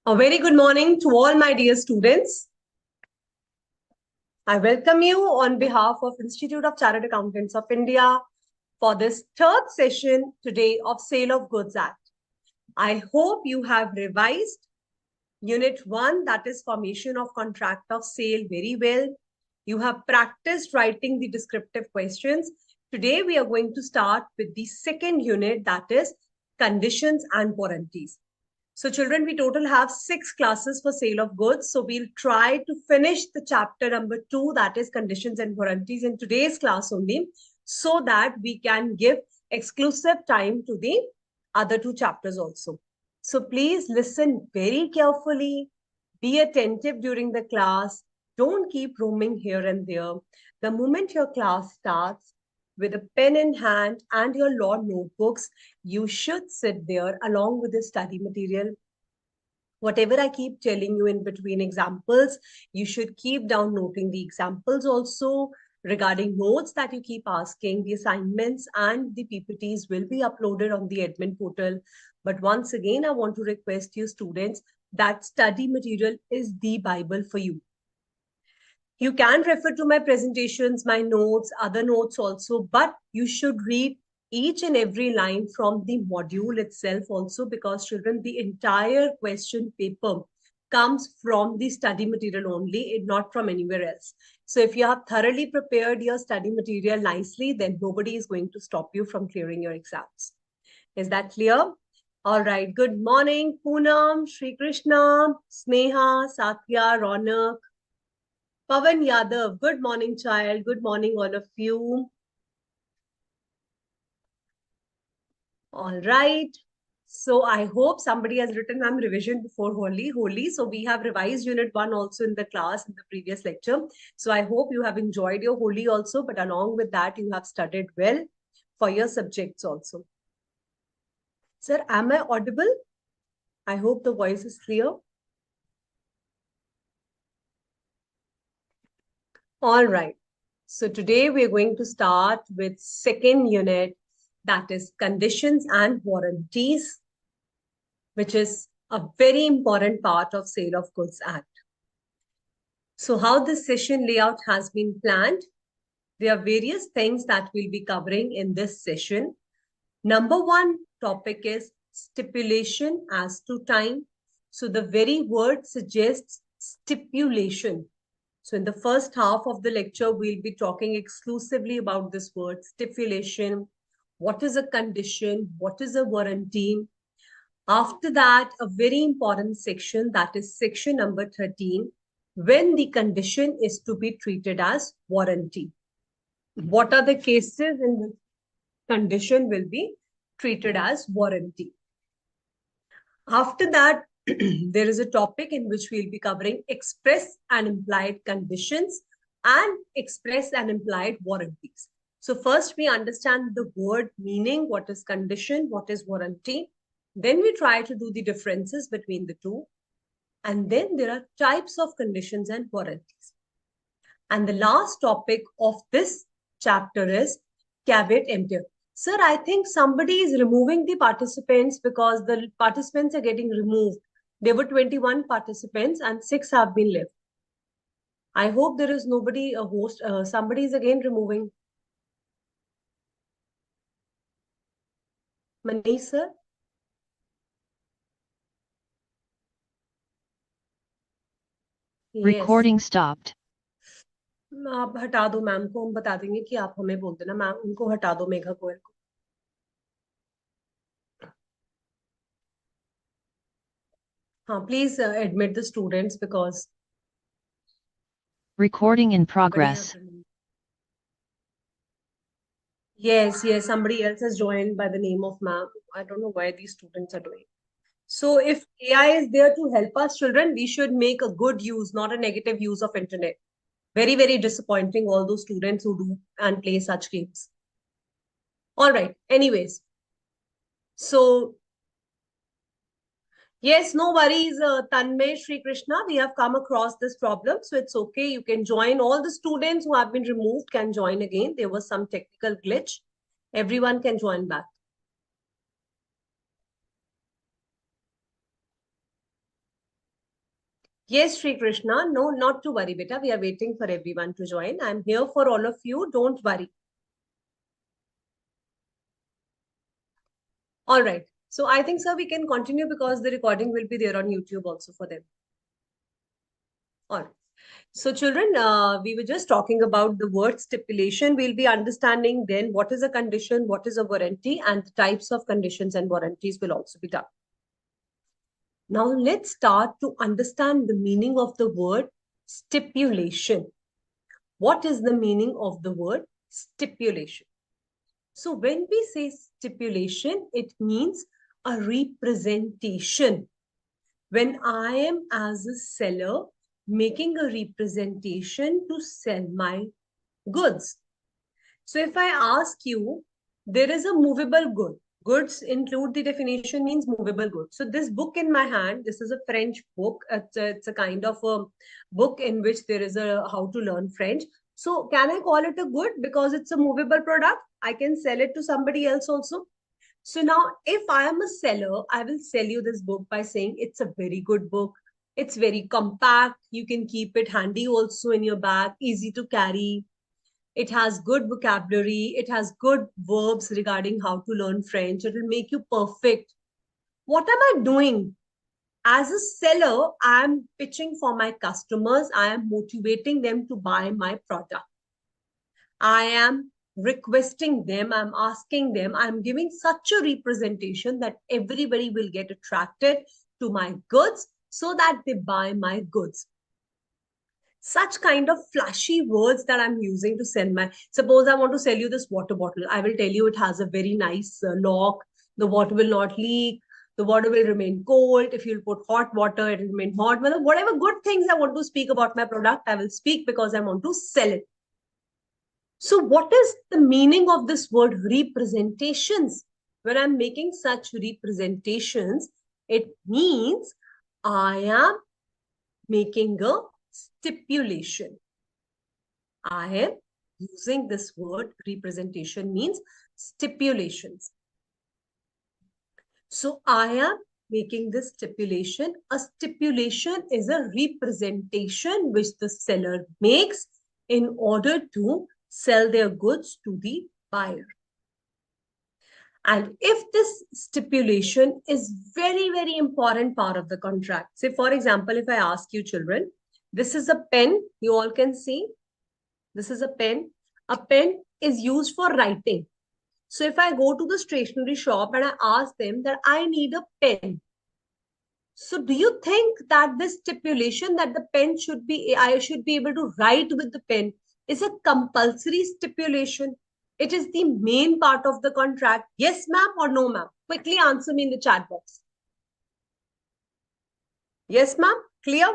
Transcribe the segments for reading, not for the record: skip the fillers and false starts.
A very good morning to all my dear students. I welcome you on behalf of Institute of Chartered Accountants of India for this third session today of Sale of Goods Act. I hope you have revised Unit 1, that is Formation of Contract of Sale, very well. You have practiced writing the descriptive questions. Today we are going to start with the second unit, that is Conditions and Warranties. So children, we total have 6 classes for sale of goods. So we'll try to finish the chapter number 2, that is conditions and warranties, in today's class only, so that we can give exclusive time to the other 2 chapters also. So please listen very carefully, be attentive during the class. Don't keep roaming here and there. The moment your class starts, with a pen in hand and your law notebooks, you should sit there along with the study material. Whatever I keep telling you in between examples, you should keep down noting the examples also. Regarding notes that you keep asking, the assignments and the PPTs will be uploaded on the admin portal. But once again, I want to request you students that study material is the Bible for you. You can refer to my presentations, my notes, other notes also, but you should read each and every line from the module itself also, because children, the entire question paper comes from the study material only, not from anywhere else. So if you have thoroughly prepared your study material nicely, then nobody is going to stop you from clearing your exams. Is that clear? All right. Good morning, Poonam, Shri Krishna, Sneha, Satya, Ronak, Pavan Yadav. Good morning, child. Good morning, all of you. All right. So I hope somebody has written ma'am revision before Holi. So we have revised unit 1 also in the class in the previous lecture. So I hope you have enjoyed your Holi also, but along with that, you have studied well for your subjects also. Sir, am I audible? I hope the voice is clear. All right. So today we're going to start with second unit, that is conditions and warranties, which is a very important part of Sale of Goods Act. So how this session layout has been planned, there are various things that we'll be covering in this session. Number 1 topic is stipulation as to time. So the very word suggests stipulation. So in the first half of the lecture, we'll be talking exclusively about this word stipulation. What is a condition? What is a warranty? After that, a very important section, that is section number 13, when the condition is to be treated as warranty. What are the cases in which condition will be treated as warranty? After that, there is a topic in which we'll be covering express and implied conditions and express and implied warranties. So first we understand the word meaning, what is condition, what is warranty. Then we try to do the differences between the two. And then there are types of conditions and warranties. And the last topic of this chapter is caveat emptor. Sir, I think somebody is removing the participants because the participants are getting removed. There were 21 participants and 6 have been left. I hope there is nobody, a host, somebody is again removing. Manish, sir? Recording stopped. आप हटा दो ma'am को, हम बता देंगे कि आप हमें बोल देना मैम, उनको हटा दो, मेघा गोयल को. हाँ, please admit the students because Recording in progress. Yes, somebody else has joined by the name of ma'am. I don't know why these students are doing. So if AI is there to help us, children, we should make a good use, not a negative use of internet. Very, very disappointing, all those students who do and play such games. All right, anyways. So, yes, no worries, Tanmay, Shri Krishna. We have come across this problem. So it's okay. You can join. All the students who have been removed can join again. There was some technical glitch. Everyone can join back. Yes, Sri Krishna. No, not to worry, beta. We are waiting for everyone to join. I'm here for all of you. Don't worry. All right. So I think, sir, we can continue because the recording will be there on YouTube also for them. All right. So children, we were just talking about the word stipulation. We'll be understanding then what is a condition, what is a warranty, and the types of conditions and warranties will also be done. Now let's start to understand the meaning of the word stipulation. What is the meaning of the word stipulation? So when we say stipulation, it means a representation. When I am as a seller making a representation to sell my goods. So if I ask you, there is a movable good. Goods include the definition means movable goods. So this book in my hand, this is a French book. It's a kind of a book in which there is a how to learn French. So can I call it a good because it's a movable product? I can sell it to somebody else also. So now if I am a seller, I will sell you this book by saying it's a very good book. It's very compact. You can keep it handy also in your bag, easy to carry. It has good vocabulary. It has good verbs regarding how to learn French. It will make you perfect. What am I doing? As a seller, I am pitching for my customers. I am motivating them to buy my product. I am requesting them. I'm asking them. I'm giving such a representation that everybody will get attracted to my goods so that they buy my goods. Such kind of flashy words that I'm using to sell my, suppose I want to sell you this water bottle. I will tell you it has a very nice lock. The water will not leak. The water will remain cold. If you'll put hot water, it will remain hot. Whatever good things I want to speak about my product, I will speak because I want to sell it. So what is the meaning of this word representations? When I'm making such representations, it means I am making a stipulation. I am using this word representation means stipulations. So I am making this stipulation. A stipulation is a representation which the seller makes in order to sell their goods to the buyer. And if this stipulation is very, very important part of the contract, say for example, if I ask you children, this is a pen, you all can see, this is a pen. A pen is used for writing. So if I go to the stationery shop and I ask them that I need a pen, so do you think that this stipulation that the pen should be, I should be able to write with the pen is a compulsory stipulation? It is the main part of the contract. Yes, ma'am, or no, ma'am? Quickly answer me in the chat box. Yes, ma'am? Clear?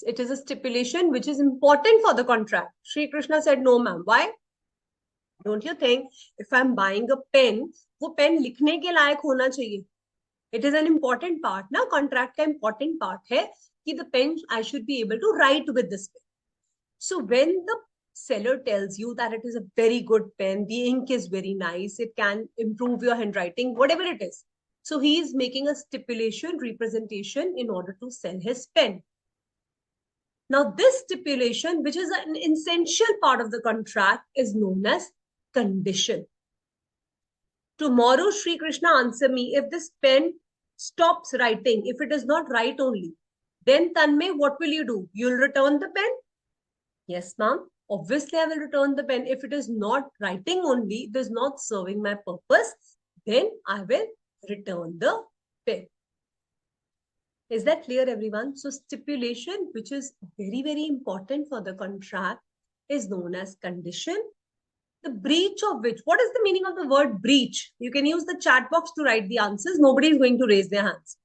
It is a stipulation which is important for the contract. Sri Krishna said no, ma'am. Why? Don't you think if I'm buying a pen, वो pen लिखने के लायक होना चाहिए? It is an important part. ना contract का important part है कि the pen I should be able to write with this pen. So when the seller tells you that it is a very good pen, the ink is very nice, it can improve your handwriting, whatever it is. So he is making a stipulation, representation in order to sell his pen. Now this stipulation, which is an essential part of the contract, is known as condition. Tomorrow, Sri Krishna answer me, if this pen stops writing, if it is not write only, then Tanmay, what will you do? You'll return the pen? Yes, ma'am. Obviously, I will return the pen. If it is not writing only, it is not serving my purpose, then I will return the pen. Is that clear, everyone? So stipulation, which is very, very important for the contract, is known as condition. The breach of which, what is the meaning of the word breach? You can use the chat box to write the answers. Nobody is going to raise their hands.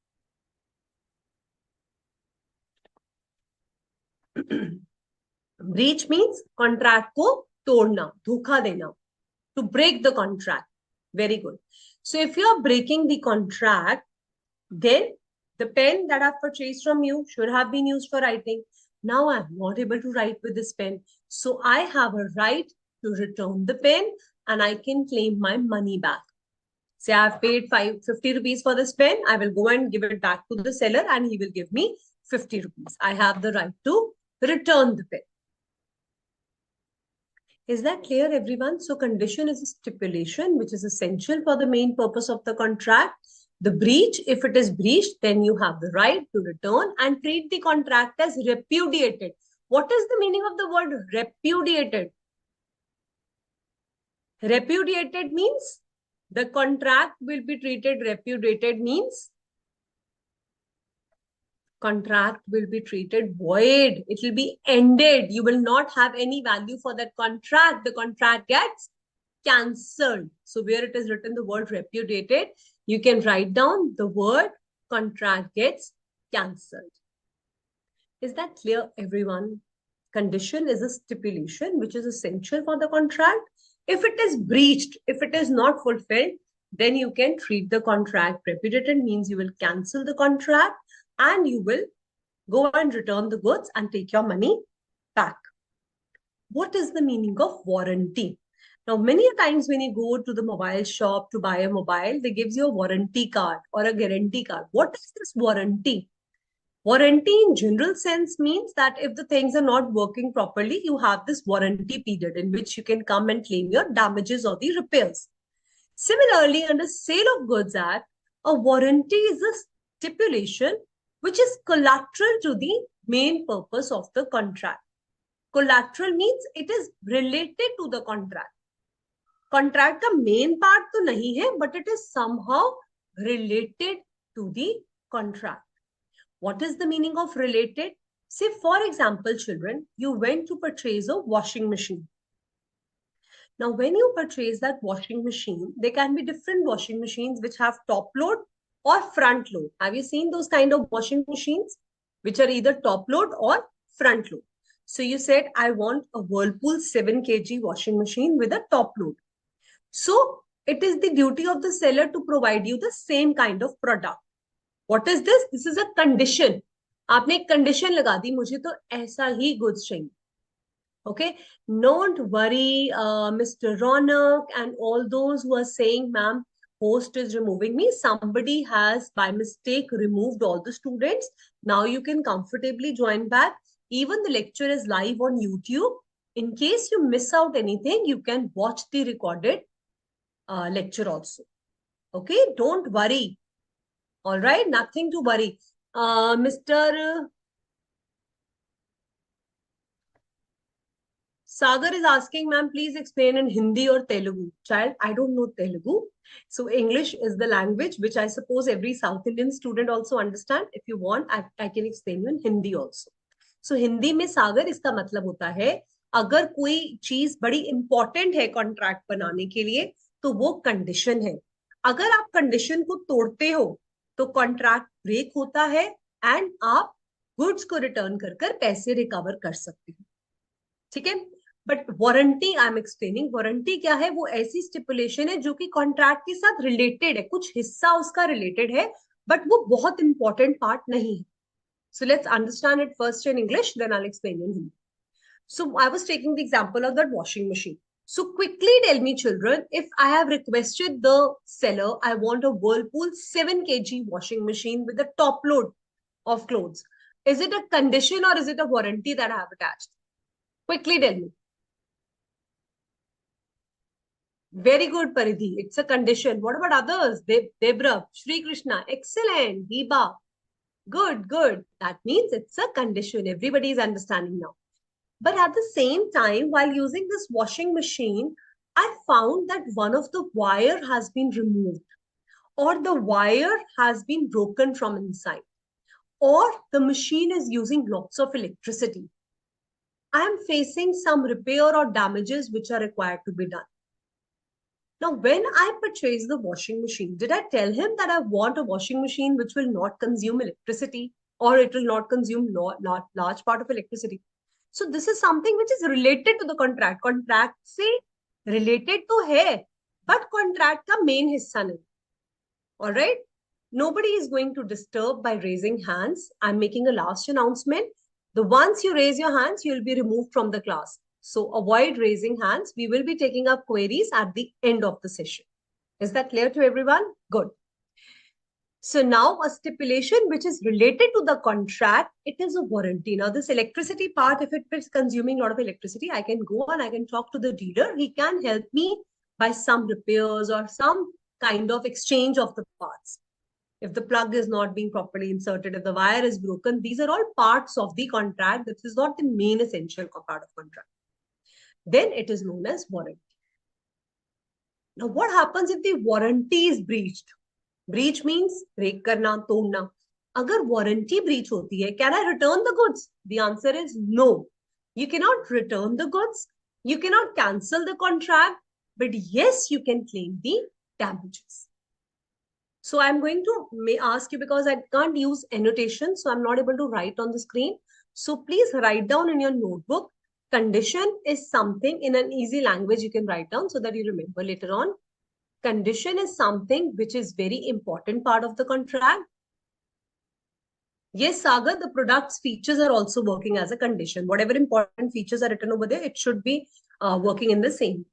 Breach means contract को तोड़ना, धोखा देना, to break the contract. Very good. So if you are breaking the contract, then the pen that I've purchased from you should have been used for writing. Now I'm not able to write with this pen. So I have a right to return the pen and I can claim my money back. Say I've paid 50 rupees for this pen. I will go and give it back to the seller and he will give me 50 rupees. I have the right to return the pen. Is that clear, everyone? So condition is a stipulation which is essential for the main purpose of the contract. The breach, if it is breached, then you have the right to return and treat the contract as repudiated. What is the meaning of the word repudiated? Repudiated means the contract will be treated repudiated means contract will be treated void. It will be ended. You will not have any value for that contract. The contract gets cancelled. So where it is written the word repudiated, you can write down the word contract gets cancelled. Is that clear, everyone? Condition is a stipulation which is essential for the contract. If it is breached, if it is not fulfilled, then you can treat the contract repudiated, means you will cancel the contract and you will go and return the goods and take your money back. What is the meaning of warranty? Now, many times when you go to the mobile shop to buy a mobile, they gives you a warranty card or a guarantee card. What is this warranty? Warranty in general sense means that if the things are not working properly, you have this warranty period in which you can come and claim your damages or the repairs. Similarly, under Sale of Goods Act, a warranty is a stipulation which is collateral to the main purpose of the contract. Collateral means it is related to the contract. Contract का main part तो नहीं है, but it is somehow related to the contract. What is the meaning of related? Say, for example, children, you went to purchase a washing machine. Now, when you purchase that washing machine, there can be different washing machines which have top load or front load. Have you seen those kind of washing machines which are either top load or front load? So you said, I want a Whirlpool 7 kg washing machine with a top load. So it is the duty of the seller to provide you the same kind of product. What is this? This is a condition. आपने एक condition लगा दी, मुझे तो ऐसा ही goods चाहिए. Okay, don't worry, Mr. Ronak and all those who are saying, ma'am, host is removing me. Somebody has by mistake removed all the students. Now you can comfortably join back. Even the lecture is live on YouTube. In case you miss out anything, you can watch the recorded lecture also. Okay, don't worry. All right, nothing to worry. Mr. Sagar is asking, ma'am, please explain in Hindi or Telugu. Child, I don't know Telugu. So English is the language which I suppose every South Indian student also understand. If you want, I can explain you in Hindi also. So Hindi में सागर इसका मतलब होता है अगर कोई चीज बड़ी important है कॉन्ट्रैक्ट बनाने के लिए तो वो कंडीशन है. अगर आप कंडीशन को तोड़ते हो तो कॉन्ट्रैक्ट ब्रेक होता है एंड आप गुड्स को रिटर्न कर कर पैसे रिकवर कर सकते हो. ठीक है. But warranty I am explaining. Warranty क्या है? वो ऐसी स्टिपुलेशन है जो कि कॉन्ट्रैक्ट के साथ रिलेटेड है, कुछ हिस्सा उसका रिलेटेड है बट वो बहुत इंपॉर्टेंट पार्ट नहीं है. So let's understand it first in English, then I'll explain in Hindi. So I was taking the example of that washing machine. So quickly tell me, children, if I have requested the seller, I want a Whirlpool 7 kg washing machine with a top load of clothes. Is it a condition or is it a warranty that I have attached? Quickly tell me. Very good, Paridhi. It's a condition. What about others? Debra, Shri Krishna. Excellent. Hiba. Good, good. That means it's a condition. Everybody is understanding now. But at the same time, while using this washing machine, I found that one of the wire has been removed, or the wire has been broken from inside, or the machine is using lots of electricity. I am facing some repair or damages which are required to be done. Now, when I purchased the washing machine, did I tell him that I want a washing machine which will not consume electricity or it will not consume large part of electricity? So this is something which is related to the contract. Contract से related तो है, but contract का main हिस्सा नहीं. All right? Nobody is going to disturb by raising hands. I'm making a last announcement. The once you raise your hands, you will be removed from the class. So avoid raising hands. We will be taking up queries at the end of the session. Is that clear to everyone? Good. So now a stipulation which is related to the contract, it is a warranty. Now this electricity part, if it is consuming a lot of electricity, I can go and I can talk to the dealer. He can help me by some repairs or some kind of exchange of the parts. If the plug is not being properly inserted, if the wire is broken, these are all parts of the contract. This is not the main essential part of contract. Then it is known as warranty. Now what happens if the warranty is breached? Breach means break करना, तोड़ना. अगर warranty breach होती है, can I return the goods? The answer is no. You cannot return the goods. You cannot cancel the contract. But yes, you can claim the damages. So I'm going to ask you, because I can't use annotation, so I'm not able to write on the screen. So please write down in your notebook. Condition is something in an easy language you can write down so that you remember later on. Condition is something which is very important part of the contract. Yes, Sagar, the product's features are also working as a condition. Whatever important features are written over there, it should be working in the same.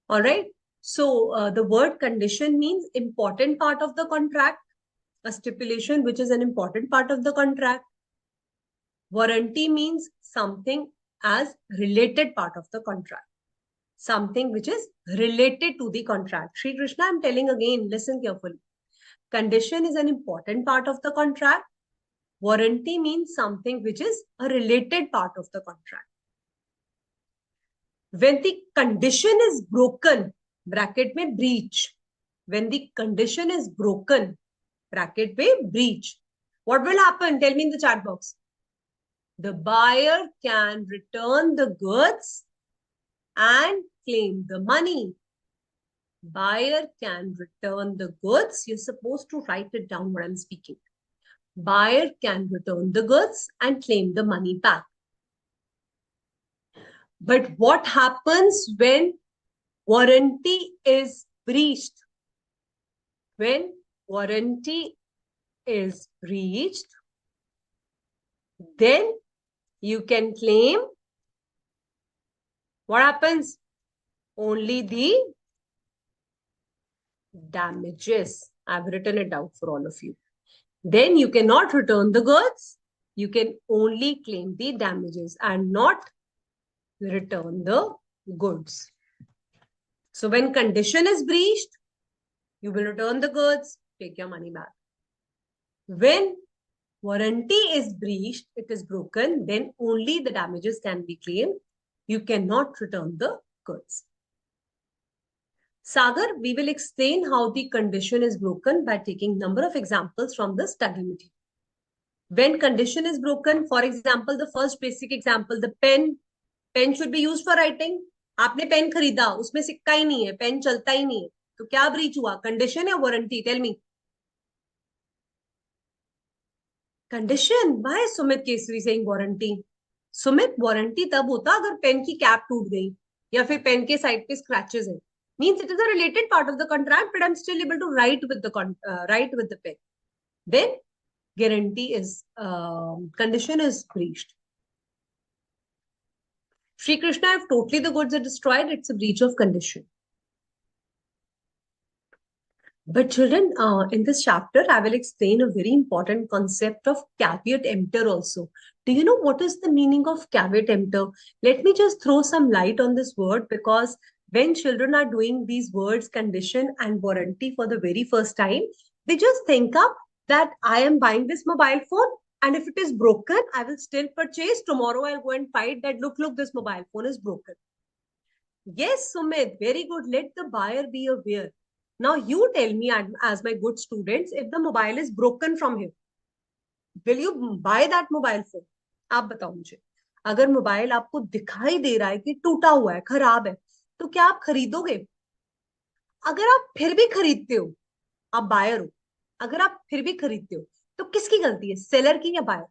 All right. So the word condition means important part of the contract. A stipulation which is an important part of the contract. Warranty means something as related part of the contract. Something which is related to the contract. Shri Krishna, I'm telling again, listen carefully. Condition is an important part of the contract. Warranty means something which is a related part of the contract. When the condition is broken, bracket mein breach. When the condition is broken, bracket mein breach. What will happen? Tell me in the chat box. The buyer can return the goods and claim the money. Buyer can return the goods. You're supposed to write it down what I'm speaking. Buyer can return the goods and claim the money back. But what happens when warranty is breached? When warranty is breached, then you can claim, what happens? Only the damages. I've written it down for all of you. Then you cannot return the goods. You can only claim the damages and not return the goods. So when condition is breached, you will return the goods, take your money back. When warranty is breached, it is broken, then only the damages can be claimed. You cannot return the goods. Sagar, we will explain how the condition is broken by taking number of examples from the study material. When condition is broken, for example, the first basic example, the pen. Pen should be used for writing. आपने pen खरीदा, उसमें सिक्का ही नहीं है, pen चलता ही नहीं है, तो क्या ब्रीच हुआ? कंडीशन या warranty? Tell me. Condition. Why Sumit Kesari saying warranty? Sumit, warranty तब होता अगर पेन की कैप टूट गई या फिर पेन के साइड पे स्क्रैचेस है. Means it is a related part of the contract, but I'm still able to write with the pen. Then guarantee is condition is breached. Shri Krishna, if totally the goods are destroyed, it's a breach of condition. But children, in this chapter, I will explain a very important concept of caveat emptor also. Do you know what is the meaning of caveat emptor? Let me just throw some light on this word, because when children are doing these words, condition and warranty for the very first time, they just think up that I am buying this mobile phone, and if it is broken, I will still purchase. Tomorrow I'll go and fight that, look, this mobile phone is broken. Yes, Sumit, very good. Let the buyer be aware. Now you tell me, as my good students, if the mobile is broken from him, will you buy that mobile phone? आप बताओ मुझे. अगर mobile आपको दिखाई दे रहा है कि टूटा हुआ है, खराब है, तो क्या आप खरीदोगे? अगर आप फिर भी खरीदते हो, आप बायर हो, अगर आप फिर भी खरीदते हो, तो किसकी गलती है, सेलर की या buyer?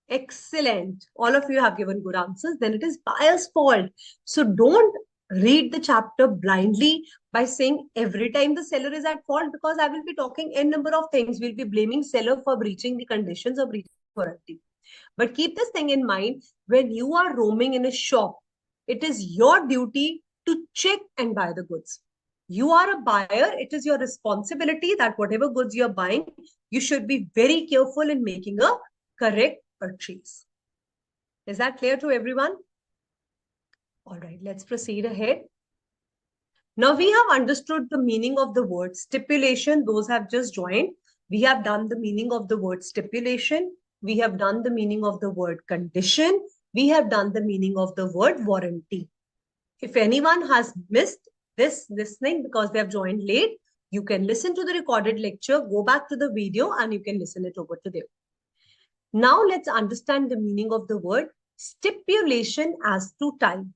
Excellent. All of you have given good answers. Then it is buyer's fault. So don't read the chapter blindly by saying every time the seller is at fault, because I will be talking n number of things. We'll be blaming seller for breaching the conditions of breaching warranty. But keep this thing in mind, when you are roaming in a shop, it is your duty to check and buy the goods. You are a buyer. It is your responsibility that whatever goods you're buying, you should be very careful in making a correct purchase. Is that clear to everyone? All right, let's proceed ahead. Now we have understood the meaning of the word stipulation. Those have just joined. We have done the meaning of the word stipulation. We have done the meaning of the word condition. We have done the meaning of the word warranty. If anyone has missed this listening because they have joined late, you can listen to the recorded lecture, go back to the video, and you can listen it over to there. Now let's understand the meaning of the word stipulation as to time.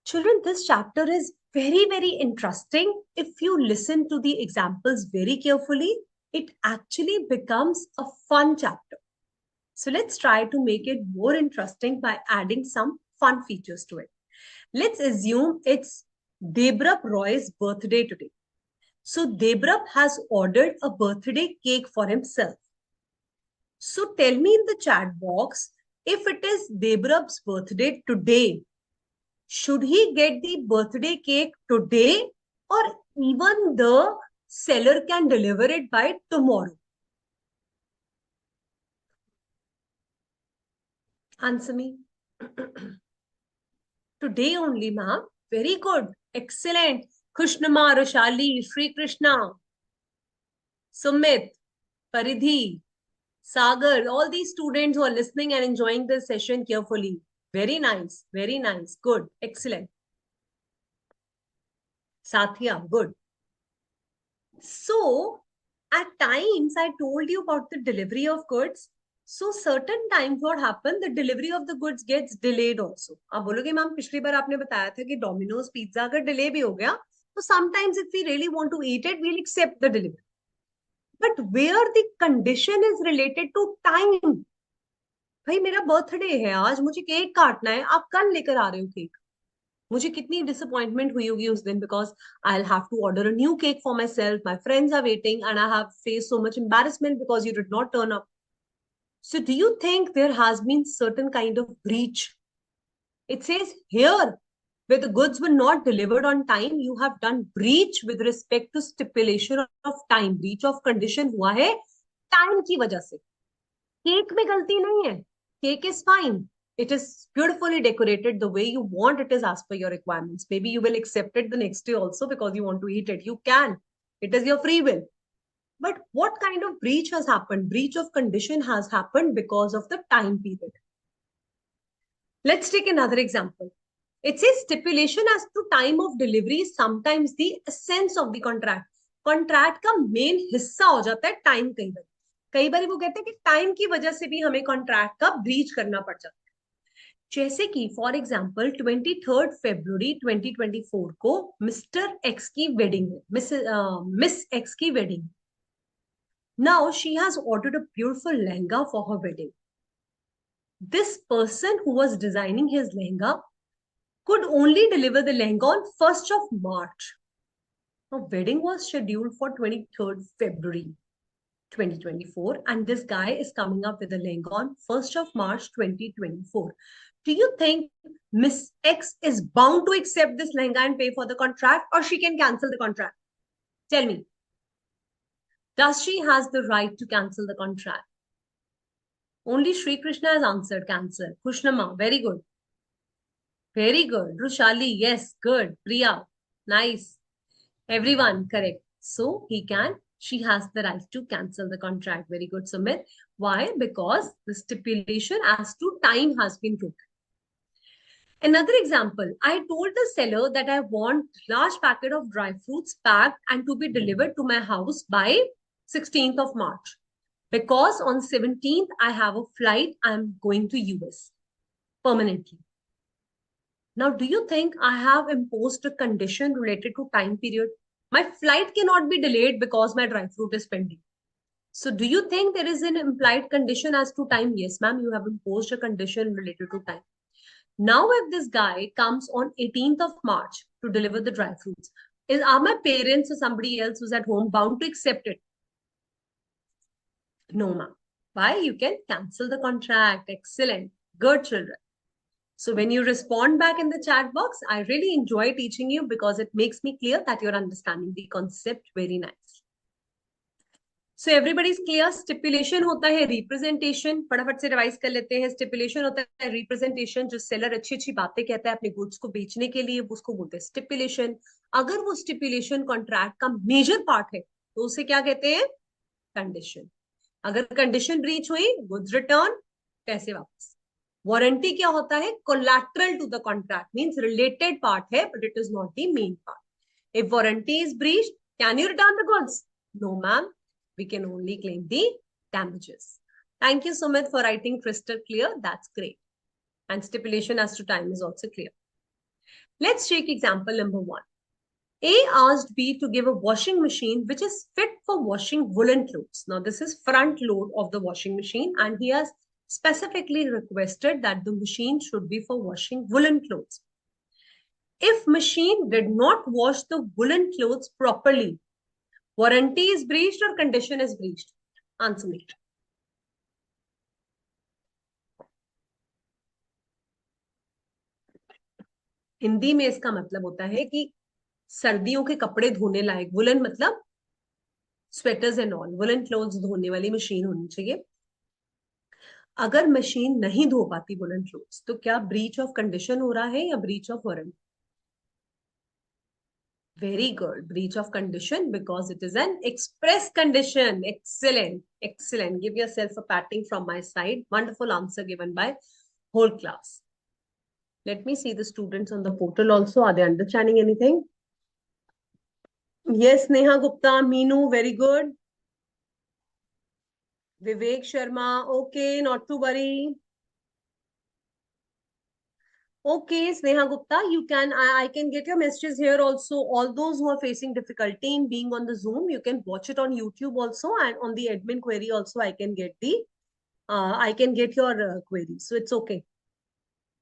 Children, this chapter is very, very interesting. If you listen to the examples very carefully, it actually becomes a fun chapter. So let's try to make it more interesting by adding some fun features to it. Let's assume it's Debrap Roy's birthday today. So Debrap has ordered a birthday cake for himself. So tell me in the chat box, if it is Debrap's birthday today, should he get the birthday cake today, or even the seller can deliver it by tomorrow? Answer me. Today only, ma'am. Very good. Excellent. Krishnama, Roshali, Sri Krishna, Sumit, Paridhi, Sagar, all these students who are listening and enjoying this session carefully. Very nice. Very nice. Good. Excellent. Satya, good. So, at times, I told you about the delivery of goods. So, certain times what happened, the delivery of the goods gets delayed also. आप बोलोगे ma'am पिछली बार आपने बताया था कि Domino's pizza अगर delay भी हो गया, so sometimes if we really want to eat it, we'll accept the delivery. But where the condition is related to time, भाई मेरा बर्थडे है आज, मुझे केक काटना है, आप कल लेकर आ रहे हो केक, मुझे कितनी डिसअपॉइंटमेंट हुई होगी उस दिन, because I will have to order a new cake for myself, my friends are waiting and I have face so much embarrassment because you did not turn up. So do you think there has been certain kind of breach? It says here, where the goods were not delivered on time, you have done breach with respect to stipulation of time. Breach of condition हुआ है time की वजह से. Cake में गलती नहीं है. Cake is fine. It is beautifully decorated the way you want it is as per your requirements. Maybe you will accept it the next day also because you want to eat it. You can. It is your free will. But what kind of breach has happened? Breach of condition has happened because of the time period. Let's take another example. It says stipulation as to time of delivery is sometimes the essence of the contract. Contract का main हिस्सा हो जाता है time कई बार वो कहते हैं कि टाइम की वजह से भी हमें कॉन्ट्रैक्ट का ब्रीच करना पड़ जाता है. जैसे कि फॉर एग्जांपल 23 फरवरी 2024 को मिस्टर एक्स की वेडिंग है, मिस एक्स की wedding. Now she has ordered a beautiful lehenga for her wedding. This person who was designing his lehenga could only deliver the lehenga on 1st of March. Now, wedding was scheduled for 23rd February 2024, and this guy is coming up with a lehenga on 1st of March 2024. Do you think Miss X is bound to accept this lehenga and pay for the contract, or she can cancel the contract? Tell me. Does she has the right to cancel the contract? Only Sri Krishna has answered cancel. Kushnama, very good. Very good. Rushali, yes, good. Priya, nice. Everyone, correct. So he can, she has the right to cancel the contract. Very good, Sumit. Why? Because the stipulation as to time has been broken. Another example, I told the seller that I want large packet of dry fruits packed and to be delivered to my house by 16th of March. Because on 17th, I have a flight. I'm going to US permanently. Now, do you think I have imposed a condition related to time period? My flight cannot be delayed because my dry fruit is pending. So do you think there is an implied condition as to time? Yes, ma'am, you have imposed a condition related to time. Now, if this guy comes on 18th of March to deliver the dry fruits, are my parents or somebody else who's at home bound to accept it? No, ma'am. Why? You can cancel the contract. Excellent. Good, children. So when you respond back in the chat box, I really enjoy teaching you because it makes me clear that you're understanding the concept very nicely. So everybody's clear. Stipulation होता है representation. फटाफट से revise कर लेते हैं. Stipulation होता है representation, जो सेलर अच्छी अच्छी बातें कहता है अपने गुड्स को बेचने के लिए, उसको बोलते हैं stipulation. अगर वो stipulation कॉन्ट्रैक्ट का मेजर पार्ट है तो उसे क्या कहते हैं? कंडीशन. अगर कंडीशन ब्रीच हुई, गुड्स रिटर्न, पैसे वापस. वारंटी क्या होता है? Collateral to the contract, means related part है but it is not the main part. If warranty is breached, can you return the goods? No ma'am, we can only claim the damages. Thank you, Sumit, for writing crystal clear. That's great. And stipulation as to time is also clear. Let's take example number 1. A asked B to give a washing machine which is fit for washing woolen clothes. Now, this is front load of the washing machine, and he has specifically requested that the machine should be for washing woolen clothes. If machine did not wash the woolen clothes properly, warranty is breached or condition is breached? Answer me. Hindi में इसका मतलब होता है कि सर्दियों के कपड़े धोने लायक, वुलन मतलब sweaters and all, woollen clothes धोने वाली मशीन होनी चाहिए. अगर मशीन नहीं धो पाती वुलन क्लोथ्स, तो क्या ब्रीच ऑफ कंडीशन हो रहा है या breach of warranty? Very good. Breach of condition because it is an express condition. Excellent. Excellent. Give yourself a patting from my side. Wonderful answer given by whole class. Let me see the students on the portal also. Are they understanding anything? Yes, Neha Gupta, Meenu, very good. Vivek Sharma, okay, not to worry. Okay, Sneha Gupta, you can, I can get your messages here also. All those who are facing difficulty in being on the Zoom, you can watch it on YouTube also, and on the admin query also, I can get your query. So it's okay.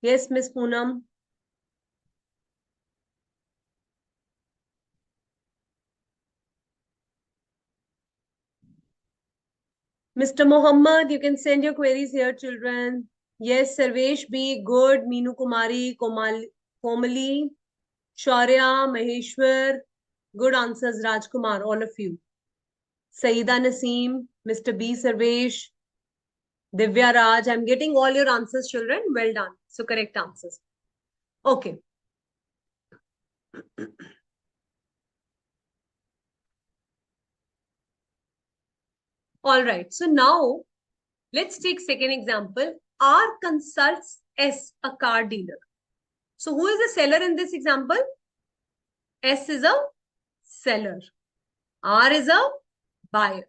Yes, Miss Poonam. Mr. Mohammed, you can send your queries here, children. Yes, Sarvesh B, good. Meenu Kumari, Komali, Shaurya, Maheshwar, good answers, Rajkumar, all of you. Saida Naseem, Mr. B, Sarvesh, Divya Raj, I'm getting all your answers, children. Well done. So correct answers. Okay. All right. So now let's take second example. R consults S, a car dealer. So who is the seller in this example? S is a seller. R is a buyer.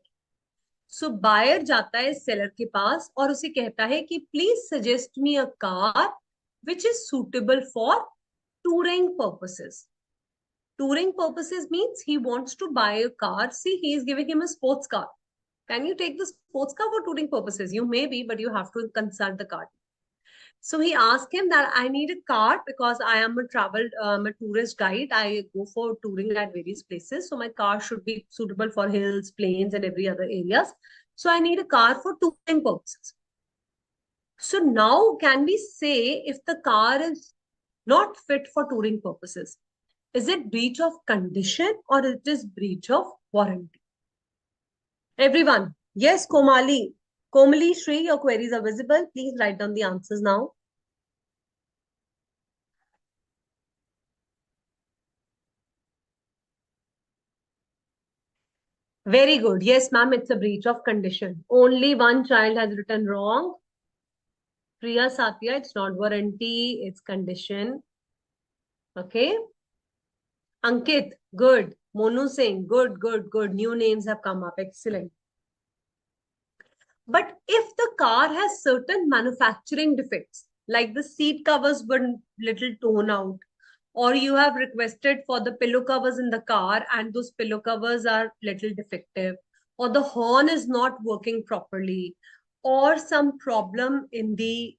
So buyer जाता है seller के पास और उसे कहता है कि please suggest me a car which is suitable for touring purposes. Touring purposes means he wants to buy a car. See, he is giving him a sports car. Can you take the sports car for touring purposes? You may be, but you have to consult the car. So he asked him that I need a car because I am a tourist guide. I go for touring at various places. So my car should be suitable for hills, plains, and every other areas. So I need a car for touring purposes. So now can we say if the car is not fit for touring purposes, is it breach of condition or it is breach of warranty? Everyone, yes, Komali, Shri, your queries are visible. Please write down the answers now. Very good. Yes, ma'am, it's a breach of condition. Only one child has written wrong. Priya Satya, it's not warranty, it's condition. Okay. Ankit, good. Monu Singh, good, good, good. New names have come up. Excellent. But if the car has certain manufacturing defects, like the seat covers were little torn out, or you have requested for the pillow covers in the car and those pillow covers are little defective, or the horn is not working properly, or some problem in the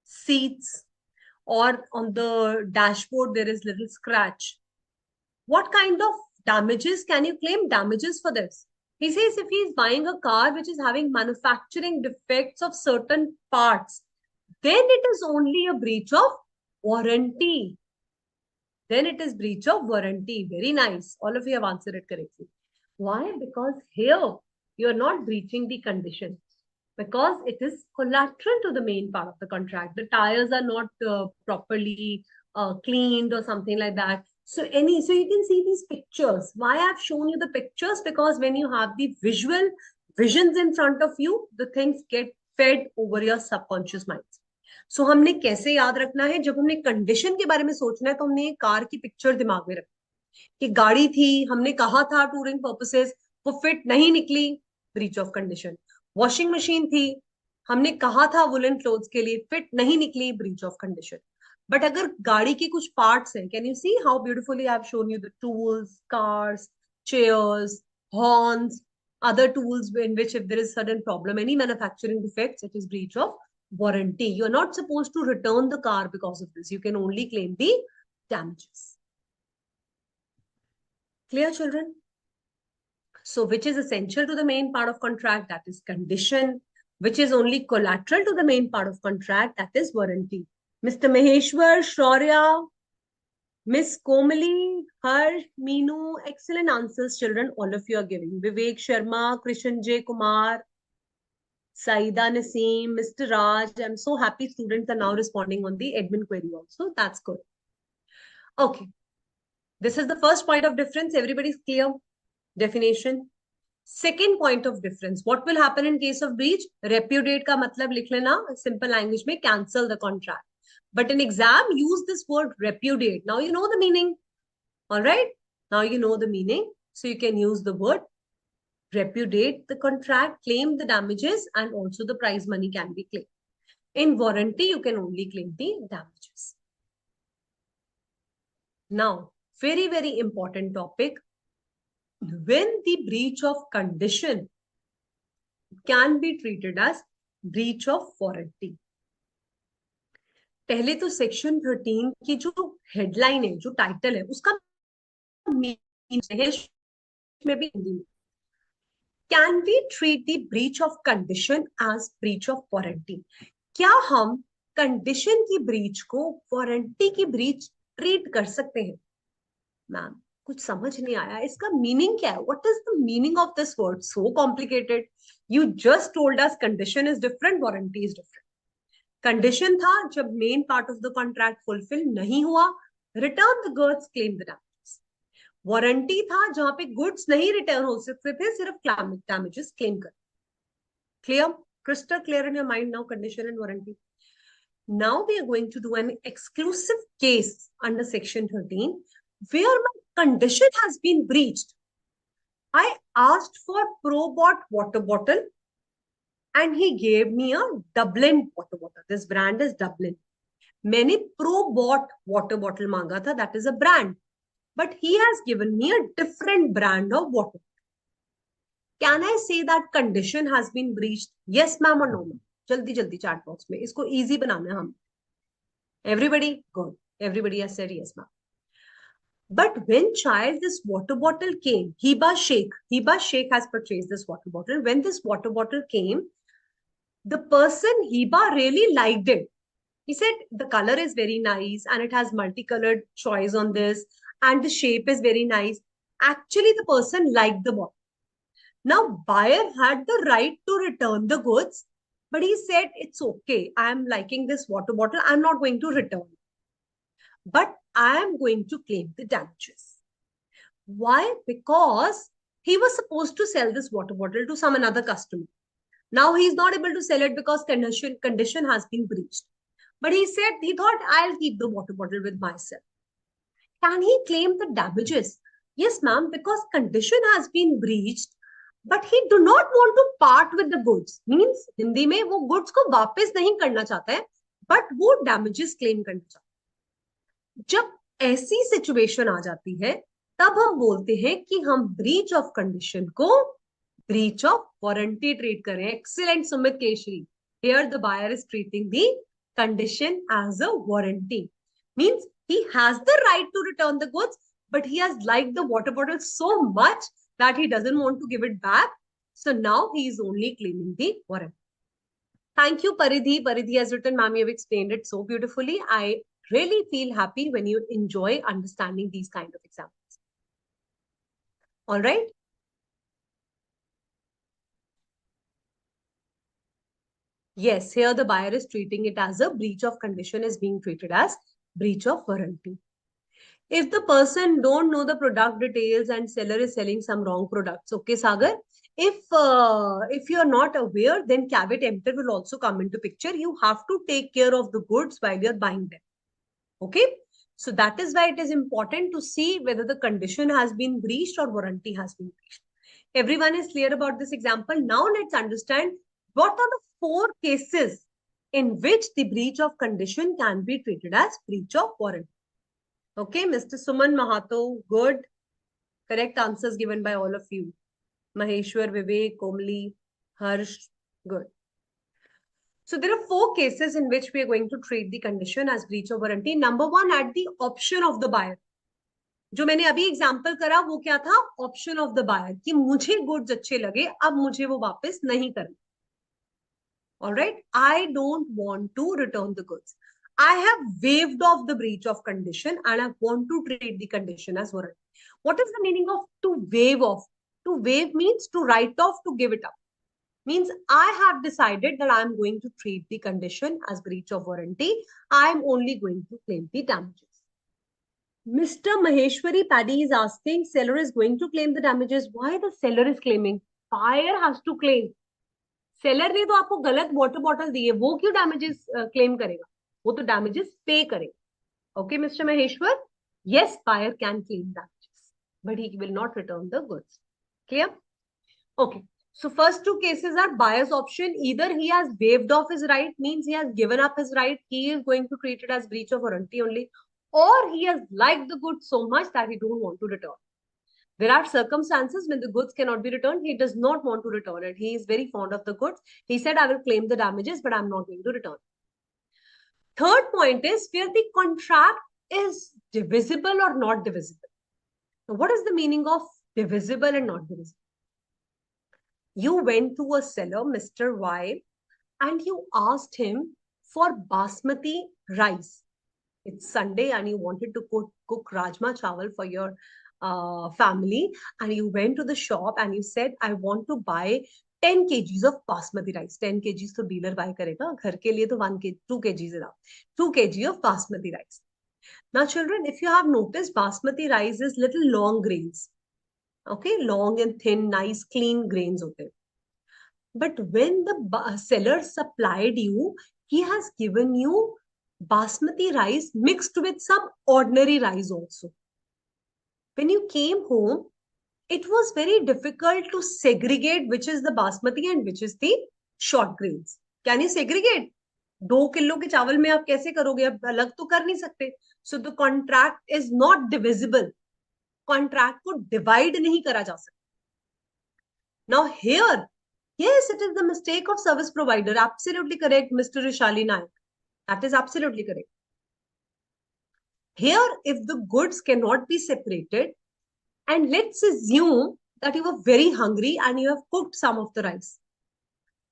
seats, or on the dashboard there is little scratch. What kind of damages can you claim damages for this? He says if he is buying a car which is having manufacturing defects of certain parts, then it is only a breach of warranty, then it is breach of warranty. Very nice. All of you have answered it correctly. Why? Because here you are not breaching the condition, because it is collateral to the main part of the contract. The tires are not properly cleaned or something like that. So you can see these pictures. Why I've shown you the pictures? Because when you have the visual visions in front of you, the things get fed over your subconscious mind. सो हमने कैसे याद रखना है? जब हमने condition के बारे में सोचना है तो हमने कार की पिक्चर दिमाग में रखी कि गाड़ी थी, हमने कहा था टूरिंग पर्पसेस, वो फिट नहीं निकली, breach of condition. Washing machine थी, हमने कहा था वुलन क्लोथ्स के लिए, फिट नहीं निकली, ब्रीच ऑफ कंडीशन. बट अगर गाड़ी के कुछ पार्ट्स हैं, can you see how beautifully I have shown you the tools, cars, chairs, horns, other tools in which if there is sudden problem, any manufacturing defects, it is breach of warranty. You are not supposed to return the car because of this. You can only claim the damages. Clear, children? So which is essential to the main part of contract? That is condition. Which is only collateral to the main part of contract? That is warranty. Mr. Maheshwar, Shaurya, Miss Komali, Harsh, Meenu, excellent answers, children. All of you are giving. Vivek Sharma, Krishan J. Kumar, Saida Naseem, Mr. Raj. I'm so happy students are now responding on the admin query also. That's good. Okay. This is the first point of difference. Everybody's clear? Definition. Second point of difference. What will happen in case of breach? Repudiate का मतलब लिख लेना simple language में, cancel the contract. But in exam, use this word repudiate. Now you know the meaning. All right. Now you know the meaning. So you can use the word repudiate the contract, claim the damages, and also the prize money can be claimed. In warranty, you can only claim the damages. Now, very, very important topic. When the breach of condition can be treated as breach of warranty. पहले तो section 13 की जो headline है, जो title है, उसका में भी हिंदी में, can we treat the breach of condition as breach of warranty? क्या हम कंडीशन की ब्रीच को वारंटी की ब्रीच ट्रीट कर सकते हैं? मैम कुछ समझ नहीं आया, इसका मीनिंग क्या है? What is the meaning of this word? So complicated. You just told us condition is different, warranty is different. Condition था जब main part of the contract fulfil नहीं हुआ, return the goods, claim the damages. Warranty था जहां पे goods नहीं return हो सकते थे, सिर्फ डैमेजेस क्लेम कर. Clear? Crystal clear in your mind now condition and warranty? Now we are going to do an exclusive case under section 13 where my condition has been breached. I asked for ProBot water bottle and he gave me a Dublin water bottle. This brand is Dublin. मैंने ProBot water bottle मांगा था, that is a brand, but he has given me a different brand of water. Can I say that condition has been breached? Yes ma'am or no ma'am? जल्दी जल्दी chat box में, इसको easy बनाना है हम. Everybody good. Everybody has said yes ma'am. But when child this water bottle came, Hiba Sheikh has purchased this water bottle. When this water bottle came, the person Hiba really liked it. He said the color is very nice and it has multicolored choice on this and the shape is very nice. Actually, the person liked the bottle. Now, buyer had the right to return the goods, but he said, it's okay. I am liking this water bottle. I'm not going to return. But I am going to claim the damages. Why? Because he was supposed to sell this water bottle to some another customer. Now he is not able to sell it because condition has been breached. But he thought, I'll keep the water bottle with myself. Can he claim the damages? Yes, ma'am, because condition has been breached, but he do not want to part with the goods. Means, Hindi में वो goods को वापस नहीं करना चाहता है, but वो damages claim करना चाहता है. जब ऐसी situation आ जाती है, तब हम बोलते हैं कि हम breach of condition को breach of warranty treat करें. Excellent, Sumit Keshri. Here the buyer is treating the condition as a warranty. Means he has the right to return the goods, but he has liked the water bottle so much that he doesn't want to give it back. So now he is only claiming the warranty. Thank you, Paridhi. Paridhi has written, ma'am, you have explained it so beautifully. I really feel happy when you enjoy understanding these kind of examples. All right. Yes, here the buyer is treating it as a breach of condition is being treated as breach of warranty. If the person don't know the product details and seller is selling some wrong products, okay, Sagar, if you are not aware, then caveat emptor will also come into picture. You have to take care of the goods while you're buying them. Okay, so that is why it is important to see whether the condition has been breached or warranty has been breached. Everyone is clear about this example. Now let's understand what are the 4 cases in which the breach of condition can be treated as breach of warranty. Okay, Mr. Suman Mahato, good. Correct answers given by all of you. Maheshwar, Vivek, Komli, Harsh, good. So there are 4 cases in which we are going to treat the condition as breach of warranty. Number 1, at the option of the buyer. जो मैंने अभी example करा वो क्या था? Option of the buyer, कि मुझे goods अच्छे लगे, अब मुझे वो वापस नहीं करना. All right, I don't want to return the goods. I have waived off the breach of condition and I want to treat the condition as warranty. What is the meaning of to waive off? To waive means to write off, to give it up. Means I have decided that I am going to treat the condition as breach of warranty. I am only going to claim the damages. Mr. Maheshwari Paddy is asking, seller is going to claim the damages. Why the seller is claiming? Buyer has to claim. Seller ने तो आपको गलत water bottle दी है, वो क्यों damages claim करेगा? वो तो डैमेजेस पे करेगा. Okay mister Maheshwar, yes, buyer can claim damages, but he will not return the goods. Clear? Okay. So first 2 cases are buyer's option. Either he has waived off his right, means he has given up his right. He is going to treat it as breach of warranty only, or he has liked the goods so much that he don't want to return. There are circumstances when the goods cannot be returned. He does not want to return it. He is very fond of the goods. He said, I will claim the damages, but I'm not going to return. Third point is where the contract is divisible or not divisible. Now, what is the meaning of divisible and not divisible? You went to a seller, Mr. Y, and you asked him for basmati rice. It's Sunday and you wanted to cook rajma chawal for your family, and you went to the shop and you said, I want to buy 10 kgs of basmati rice. 10 kgs तो dealer buy करेगा, घर के लिए तो 2 kgs enough. 2 kg of basmati rice. Now children, if you have noticed, basmati rice is little long grains. Okay, long and thin, nice, clean grains होते हैं. But when the seller supplied you, he has given you basmati rice mixed with some ordinary rice also. When you came home, it was very difficult to segregate which is the basmati and which is the short grains. Can you segregate? 2 kilo के चावल में आप कैसे करोगे? आप अलग तो कर नहीं सकते. So the contract is not divisible. Contract को divide नहीं करा जा सकता. Now here, yes, it is the mistake of service provider. Absolutely correct, Mr. Rishali Naik. That is absolutely correct. Here, if the goods cannot be separated, and let's assume that you were very hungry and you have cooked some of the rice.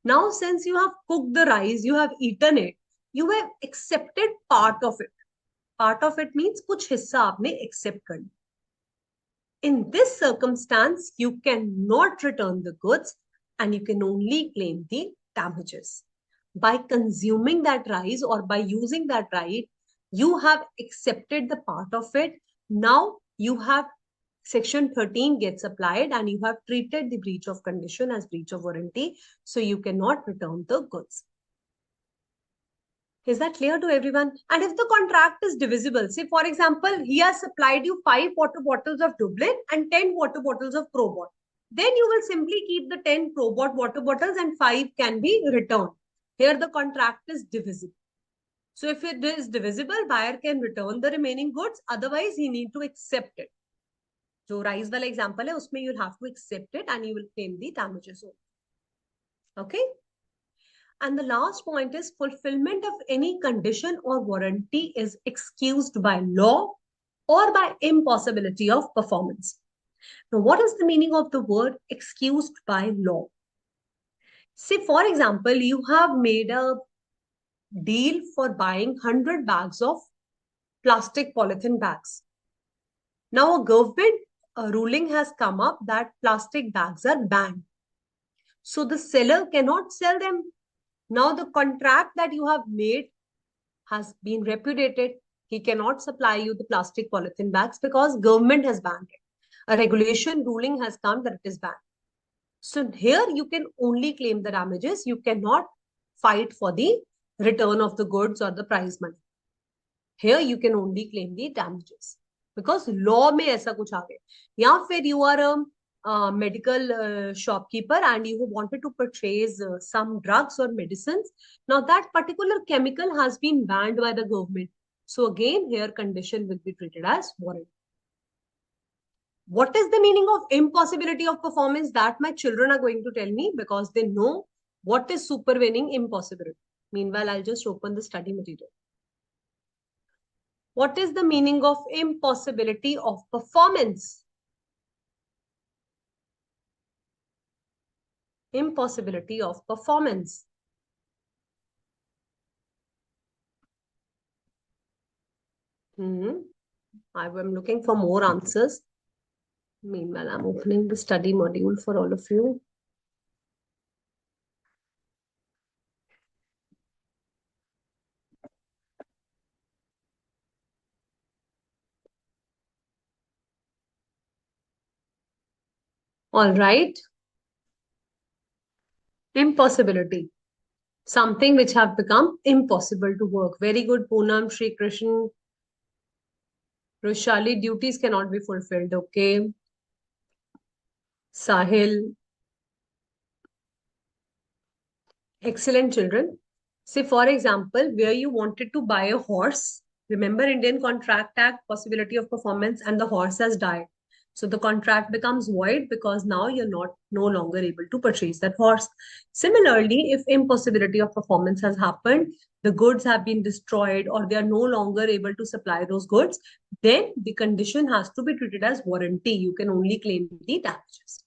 Now, since you have cooked the rice, you have eaten it, you have accepted part of it. Part of it means कुछ हिस्सा आपने accept कर लिया. In this circumstance, you cannot return the goods and you can only claim the damages. By consuming that rice or by using that rice, you have accepted the part of it. Now you have Section 13 gets applied and you have treated the breach of condition as breach of warranty. So you cannot return the goods. Is that clear to everyone? And if the contract is divisible, say for example, he has supplied you 5 water bottles of Dublin and 10 water bottles of Probot. Then you will simply keep the 10 Probot water bottles and 5 can be returned. Here the contract is divisible. So if it is divisible, buyer can return the remaining goods. Otherwise, he need to accept it. जो rice वाला example है उसमें you will have to accept it and you will claim the damages. Okay. And the last point is fulfillment of any condition or warranty is excused by law or by impossibility of performance. Now, what is the meaning of the word excused by law? Say, for example, you have made a deal for buying 100 bags of plastic polythene bags. Now a government ruling has come up that plastic bags are banned. So the seller cannot sell them. Now the contract that you have made has been repudiated. He cannot supply you the plastic polythene bags because government has banned it. A regulation ruling has come that it is banned. So here you can only claim the damages. You cannot fight for the return of the goods or the prize money. Here you can only claim the damages because law में ऐसा कुछ आ गया. या फिर you are a medical shopkeeper and you wanted to purchase some drugs or medicines. Now that particular chemical has been banned by the government. So again, here condition will be treated as warranty. What is the meaning of impossibility of performance? That my children are going to tell me because they know what is supervening impossibility. Meanwhile, I'll just open the study material. What is the meaning of impossibility of performance? Impossibility of performance. I'm looking for more answers. Meanwhile, I'm opening the study module for all of you. All right. Impossibility. Something which have become impossible to work. Very good, Poonam, Shri Krishna. Roshali, duties cannot be fulfilled. Okay. Sahil. Excellent, children. Say, for example, where you wanted to buy a horse. Remember Indian Contract Act, possibility of performance, and the horse has died. So the contract becomes void because now you're no longer able to purchase that horse. Similarly, if impossibility of performance has happened, the goods have been destroyed or they are no longer able to supply those goods, then the condition has to be treated as warranty. You can only claim the damages.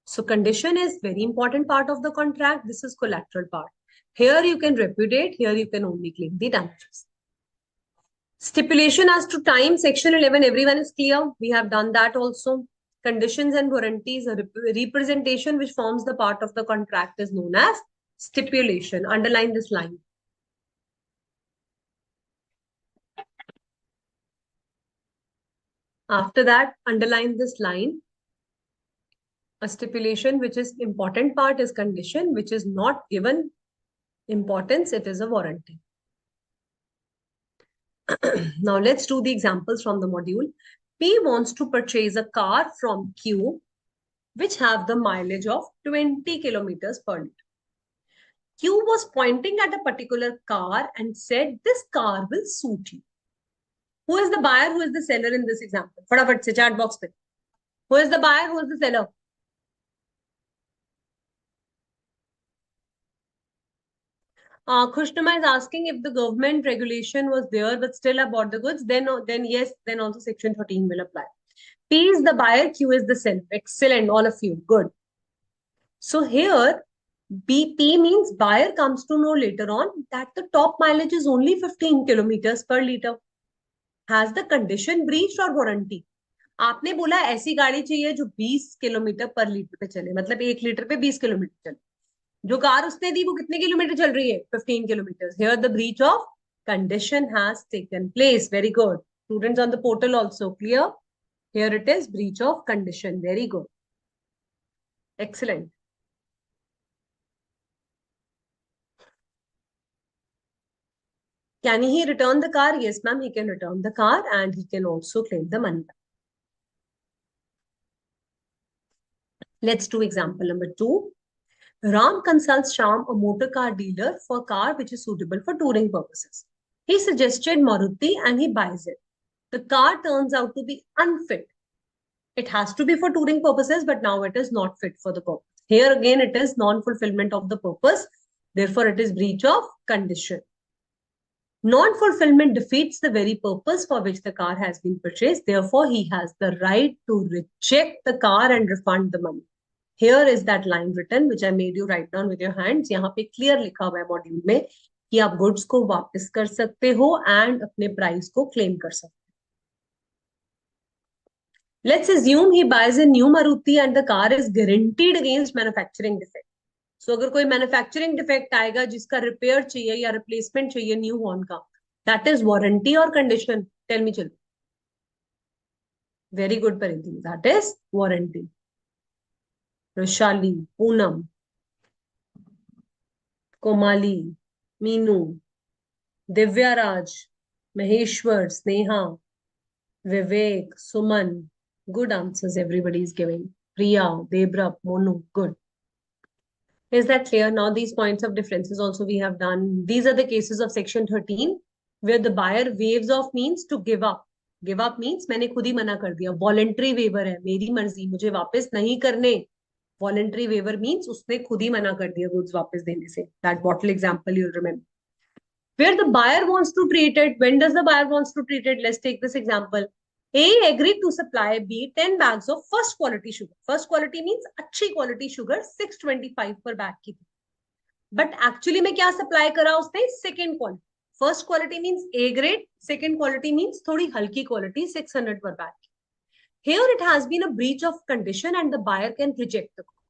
So condition is very important part of the contract. This is collateral part. Here you can repudiate. Here you can only claim the damages. Stipulation as to time, section 11, everyone is clear. We have done that also. Conditions and warranties, a representation which forms the part of the contract is known as stipulation. Underline this line. After that, underline this line. A stipulation which is important part is condition, which is not given importance, it is a warranty. Now let's do the examples from the module. P wants to purchase a car from Q, which have the mileage of 20 kilometers per liter. Q was pointing at a particular car and said, this car will suit you. Who is the buyer? Who is the seller in this example? Fatafat se chat box pe. Who is the buyer? Who is the seller? Khushnuma is asking if the government regulation was there but still about the goods, then yes, then also section 13 will apply. P is the buyer, Q is the seller. Excellent, all of you. Good. So here, P means buyer comes to know later on that the top mileage is only 15 kilometers per liter. Has the condition breached or warranty? आपने बोला ऐसी गाड़ी चाहिए जो 20 kilometre पर litre पे चले, मतलब 1 लीटर पे 20 किलोमीटर चले. जो कार उसने दी वो कितने किलोमीटर चल रही है? 15 kilometers. Here the breach of condition has taken place. Very good. Students on the portal also clear. Here it is breach of condition. Very good. Excellent. Can he return the car? Yes, ma'am. He can return the car and he can also claim the money back. Let's do example number 2. Ram consults Shyam, a motor car dealer, for a car which is suitable for touring purposes. He suggested Maruti and he buys it. The car turns out to be unfit. It has to be for touring purposes, but now it is not fit for the purpose. Here again, it is non-fulfillment of the purpose. Therefore, it is breach of condition. Non-fulfillment defeats the very purpose for which the car has been purchased. Therefore, he has the right to reject the car and refund the money. Here is that line written, which I made you write down with your hands. यहाँ पे clear लिखा हुआ है module में कि आप goods को वापस कर सकते हो एंड अपने प्राइस को क्लेम कर सकते हो. Let's assume he buys a new Maruti and the car is guaranteed against manufacturing defect. So अगर कोई मैन्युफैक्चरिंग डिफेक्ट आएगा जिसका रिपेयर चाहिए या रिप्लेसमेंट चाहिए न्यू हॉर्न का, दैट इज वारंटी और कंडीशन? Tell me. चलो, very good Paridhi, that is warranty. Vaishali, Poonam, Komali, Meenu, Divya Raj, Maheshwar, Sneha, Vivek, Suman. Good answers everybody is giving. Priya, Debrap, Monu, good. Is that clear? Now these points of differences also we have done. These are the cases of section 13 where the buyer waives off means to give up. Give up means मैंने खुद ही मना कर दिया. Voluntary waiver है, मेरी मर्जी, मुझे वापस नहीं करने. Voluntary waiver means उसने खुद ही मना कर दिया goods वापस देने से. That bottle example you'll remember. Where the buyer wants to treat it. When does the buyer wants to treat it? Let's take this example. A agreed to supply B 10 bags of first quality sugar. First quality means अच्छी quality sugar 625 per bag की थी. But actually में क्या supply करा उसने? Second quality. First quality means A grade. Second quality means थोड़ी हल्की quality 600 per bag. Here it has been a breach of condition and the buyer can reject the call.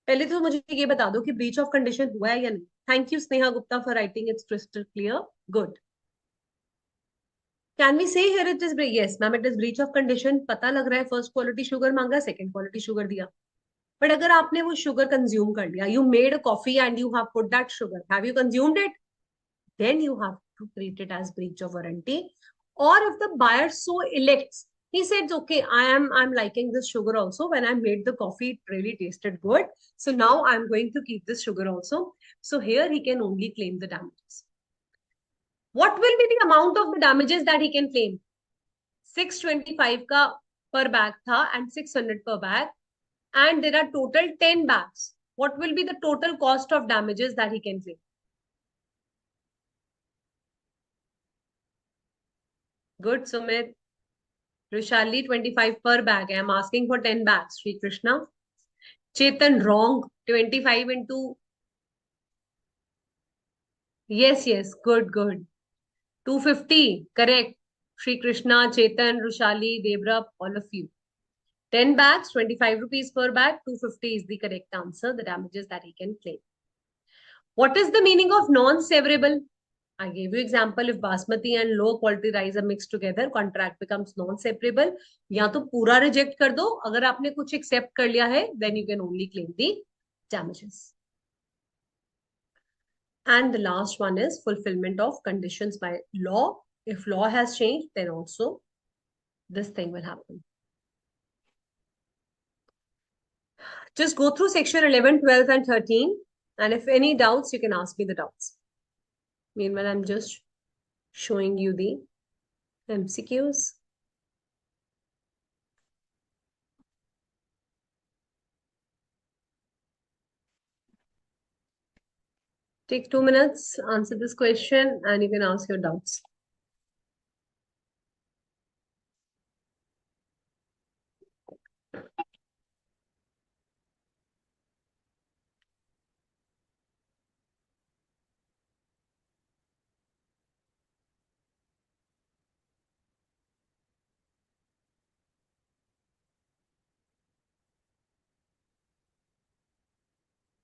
पहले तो मुझे ये बता दो कि breach of condition हुआ है या नहीं. Thank you Sneha Gupta for writing. It's crystal clear. Good. Can we say here it is breach? Yes, ma'am, it is breach of condition. पता लग रहा है first quality sugar मांगा, second quality sugar दिया. But अगर आपने वो sugar consume कर लिया, you made a coffee and you have put that sugar, have you consumed it? Then you have to treat it as breach of warranty. Or if the buyer so elects, he says, okay, I'm liking this sugar also. When I made the coffee, it really tasted good. So now I'm going to keep this sugar also. So here he can only claim the damages. What will be the amount of the damages that he can claim? 625 का per bag था and 600 per bag, and there are total 10 bags. What will be the total cost of damages that he can claim? Good, Sumit. Rushali, 25 per bag. I'm asking for 10 bags. Sri Krishna. Chetan, wrong. 25 into. Yes. Good. 250. Correct. Sri Krishna, Chetan, Rushali, Debrap, all of you. 10 bags, 25 rupees per bag. 250 is the correct answer. The damages that he can claim. What is the meaning of non-severable? I gave you example. If basmati and low quality rice are mixed together, contract becomes non-separable. या तो पूरा reject कर दो. अगर आपने कुछ accept कर लिया है, then you can only claim the damages. And the last one is fulfillment of conditions by law. If law has changed, then also this thing will happen. Just go through section 11, 12, and 13. And if any doubts, you can ask me the doubts. Meanwhile, I'm just showing you the MCQs. Take 2 minutes, answer this question, and you can ask your doubts.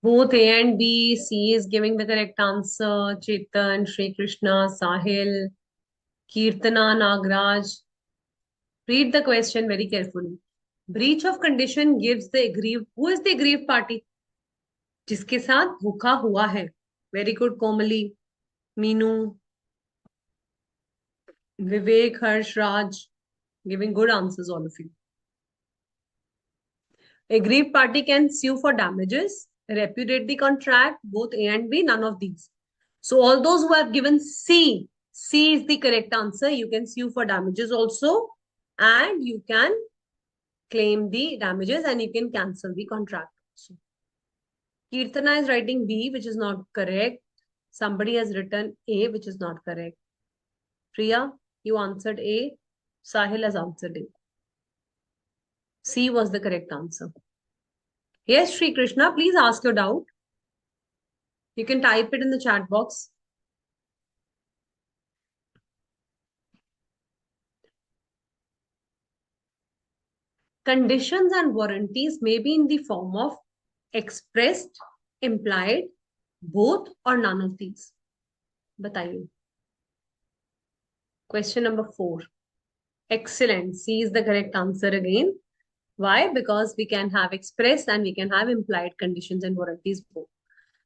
Both A and B, C is giving the correct answer. Chetan, Sri Krishna, Sahil, Kirtana, Nagraj. Read the question very carefully. Breach of condition gives the aggrieved. Who is the aggrieved party? जिसके साथ धोखा हुआ है. Very good, Komali, Meenu, Vivek, Harsh, Raj, giving good answers, all of you. Aggrieved party can sue for damages, repudiate the contract, both A and B, none of these. So all those who have given C is the correct answer. You can sue for damages also, and you can claim the damages and you can cancel the contract also. Kirtana is writing B, which is not correct. Somebody has written A, which is not correct. Priya, you answered A. Sahil has answered A. C was the correct answer. Yes, Sri Krishna, please ask your doubt. You can type it in the chat box. Conditions and warranties may be in the form of expressed, implied, both or none of these. बताइए. Question number 4. Excellent. C is the correct answer again. Why? Because we can have expressed and we can have implied conditions and warranties both.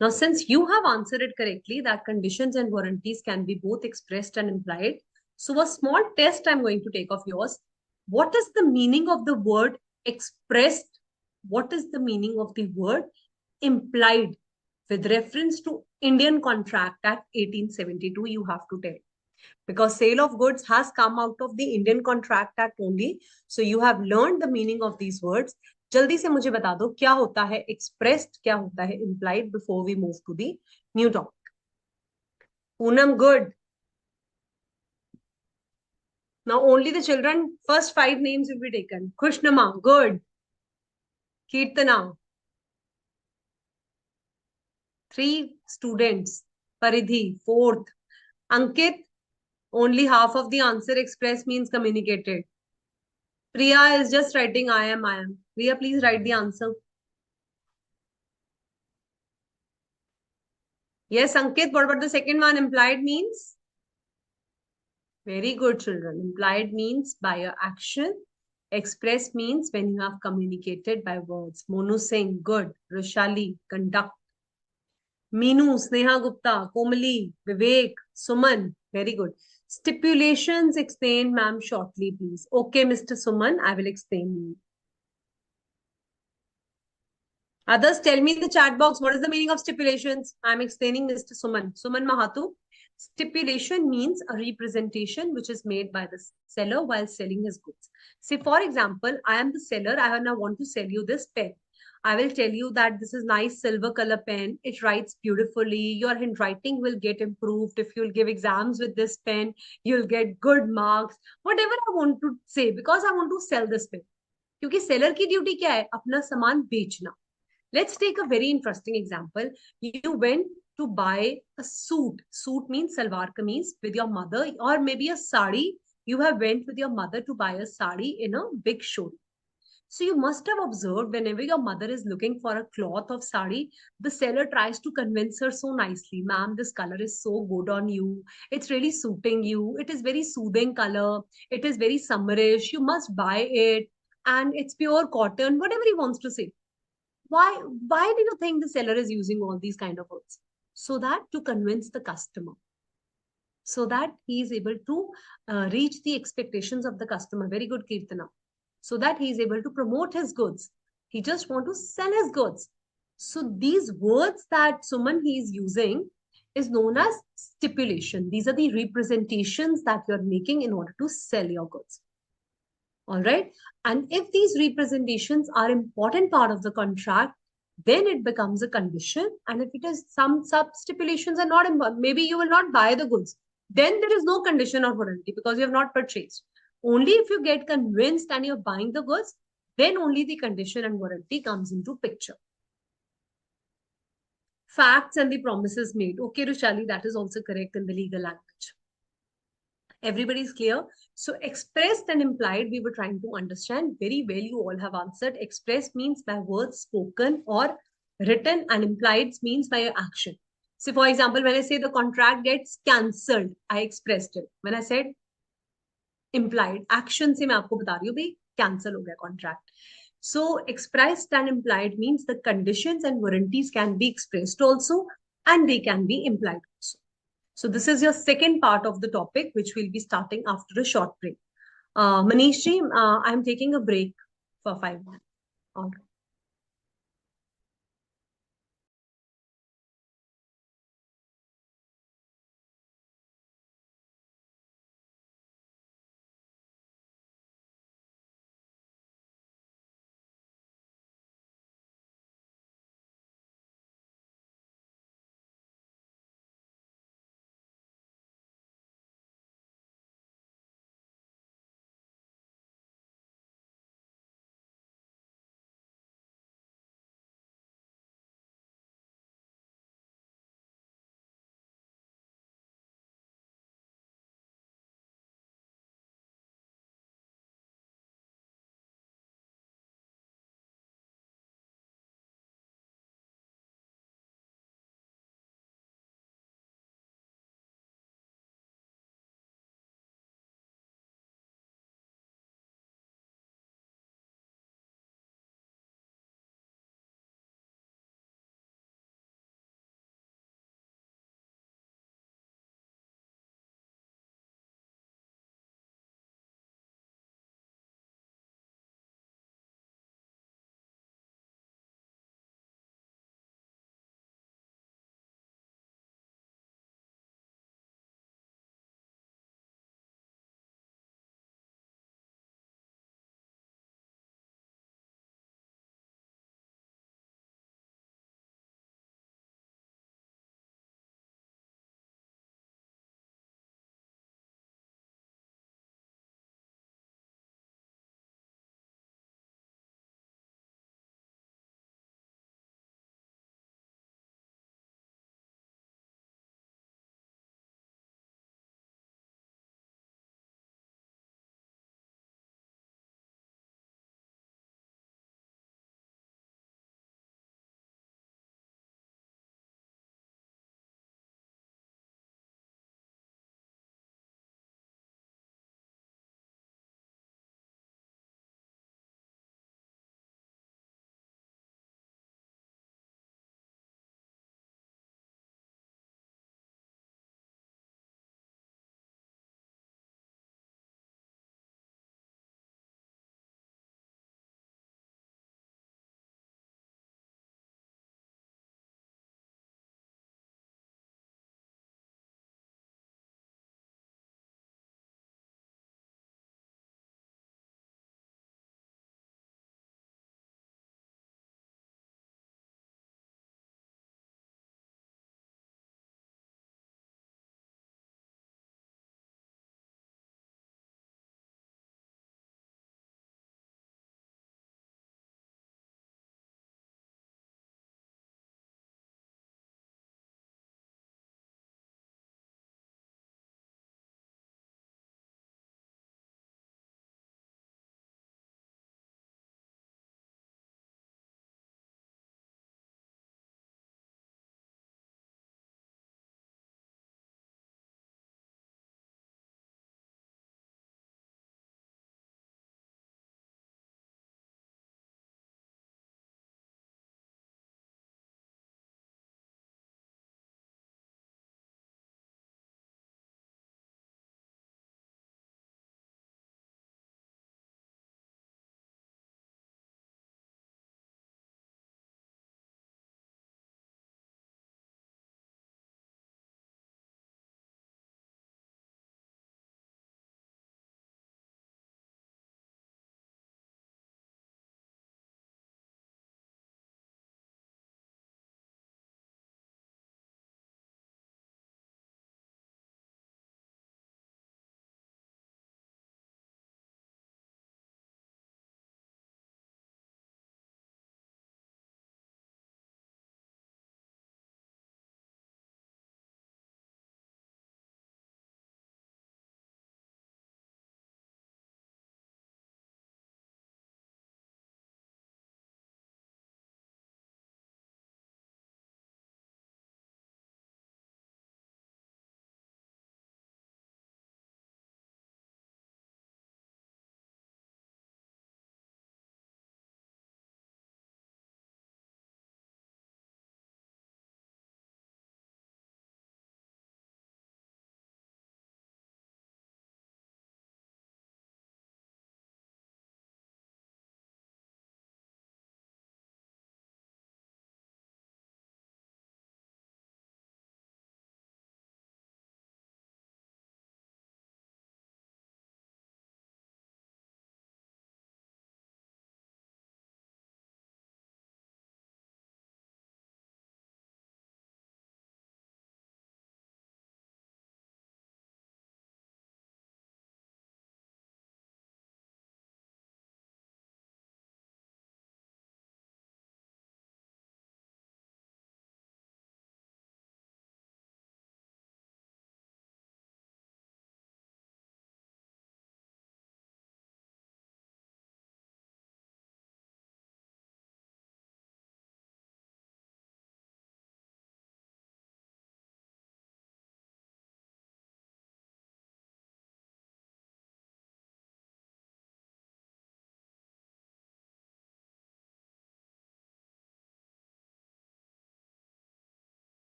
Now, since you have answered it correctly, that conditions and warranties can be both expressed and implied. So a small test I'm going to take of yours. What is the meaning of the word expressed? What is the meaning of the word implied with reference to Indian Contract Act 1872? You have to tell. Because sale of goods has come out of the Indian Contract Act only. So you have learned the meaning of these words. जल्दी से मुझे बता दो क्या होता है expressed, क्या होता है implied before we move to the new topic. Poonam, good. Now only the children, first 5 names will be taken. Kushnama, good. Kirtana, 3 students. Paridhi, 4th. Ankit, only half of the answer expressed means communicated. Priya is just writing I am, I am. Priya, please write the answer. Yes, Ankit, what about the second one? Implied means? Very good, children. Implied means by your action. Express means when you have communicated by words. Monu Singh, good. Roshali, conduct. Meenu, Sneha Gupta, Komali, Vivek, Suman, very good. Stipulations, explain, ma'am, shortly, please. Okay, Mr. Suman, I will explain. Others, tell me in the chat box, what is the meaning of stipulations? I'm explaining Mr. Suman. Suman Mahatu. Stipulation means a representation which is made by the seller while selling his goods. Say, for example, I am the seller. I want to sell you this pen. I will tell you that this is nice silver color pen. It writes beautifully. Your handwriting will get improved. If you'll give exams with this pen, you'll get good marks. Whatever I want to say, because I want to sell this pen. क्योंकि seller की duty क्या है? अपना सामान बेचना. Let's take a very interesting example. You went to buy a suit. Suit means salwar kameez with your mother, or maybe a sari. You have went with your mother to buy a sari in a big showroom. So you must have observed whenever your mother is looking for a cloth of sari, the seller tries to convince her so nicely, ma'am, this color is so good on you. It's really suiting you. It is very soothing color. It is very summerish. You must buy it. And it's pure cotton, whatever he wants to say. Why do you think the seller is using all these kind of words? So that to convince the customer, so that he is able to reach the expectations of the customer. Very good, Kirtana. So that he is able to promote his goods. He just want to sell his goods. So these words that Suman he is using is known as stipulation. These are the representations that you're making in order to sell your goods. All right. And if these representations are important part of the contract, then it becomes a condition. And if it is some sub stipulations are not important, maybe you will not buy the goods. Then there is no condition or warranty because you have not purchased. Only if you get convinced and you're buying the goods, then only the condition and warranty comes into picture. Facts and the promises made. Okay, Rushali, that is also correct in the legal language. Everybody's clear. So expressed and implied, we were trying to understand very well. You all have answered. Expressed means by words spoken or written, and implied means by your action. So for example, when I say the contract gets cancelled, I expressed it. When I said implied, action से मैं आपको बता रही हूँ भाई cancel हो गया contract. So expressed and implied means the conditions and warranties can be expressed also, and they can be implied also. So this is your second part of the topic, which we'll be starting after a short break. Manish ji, I'm taking a break for 5 minutes. All right.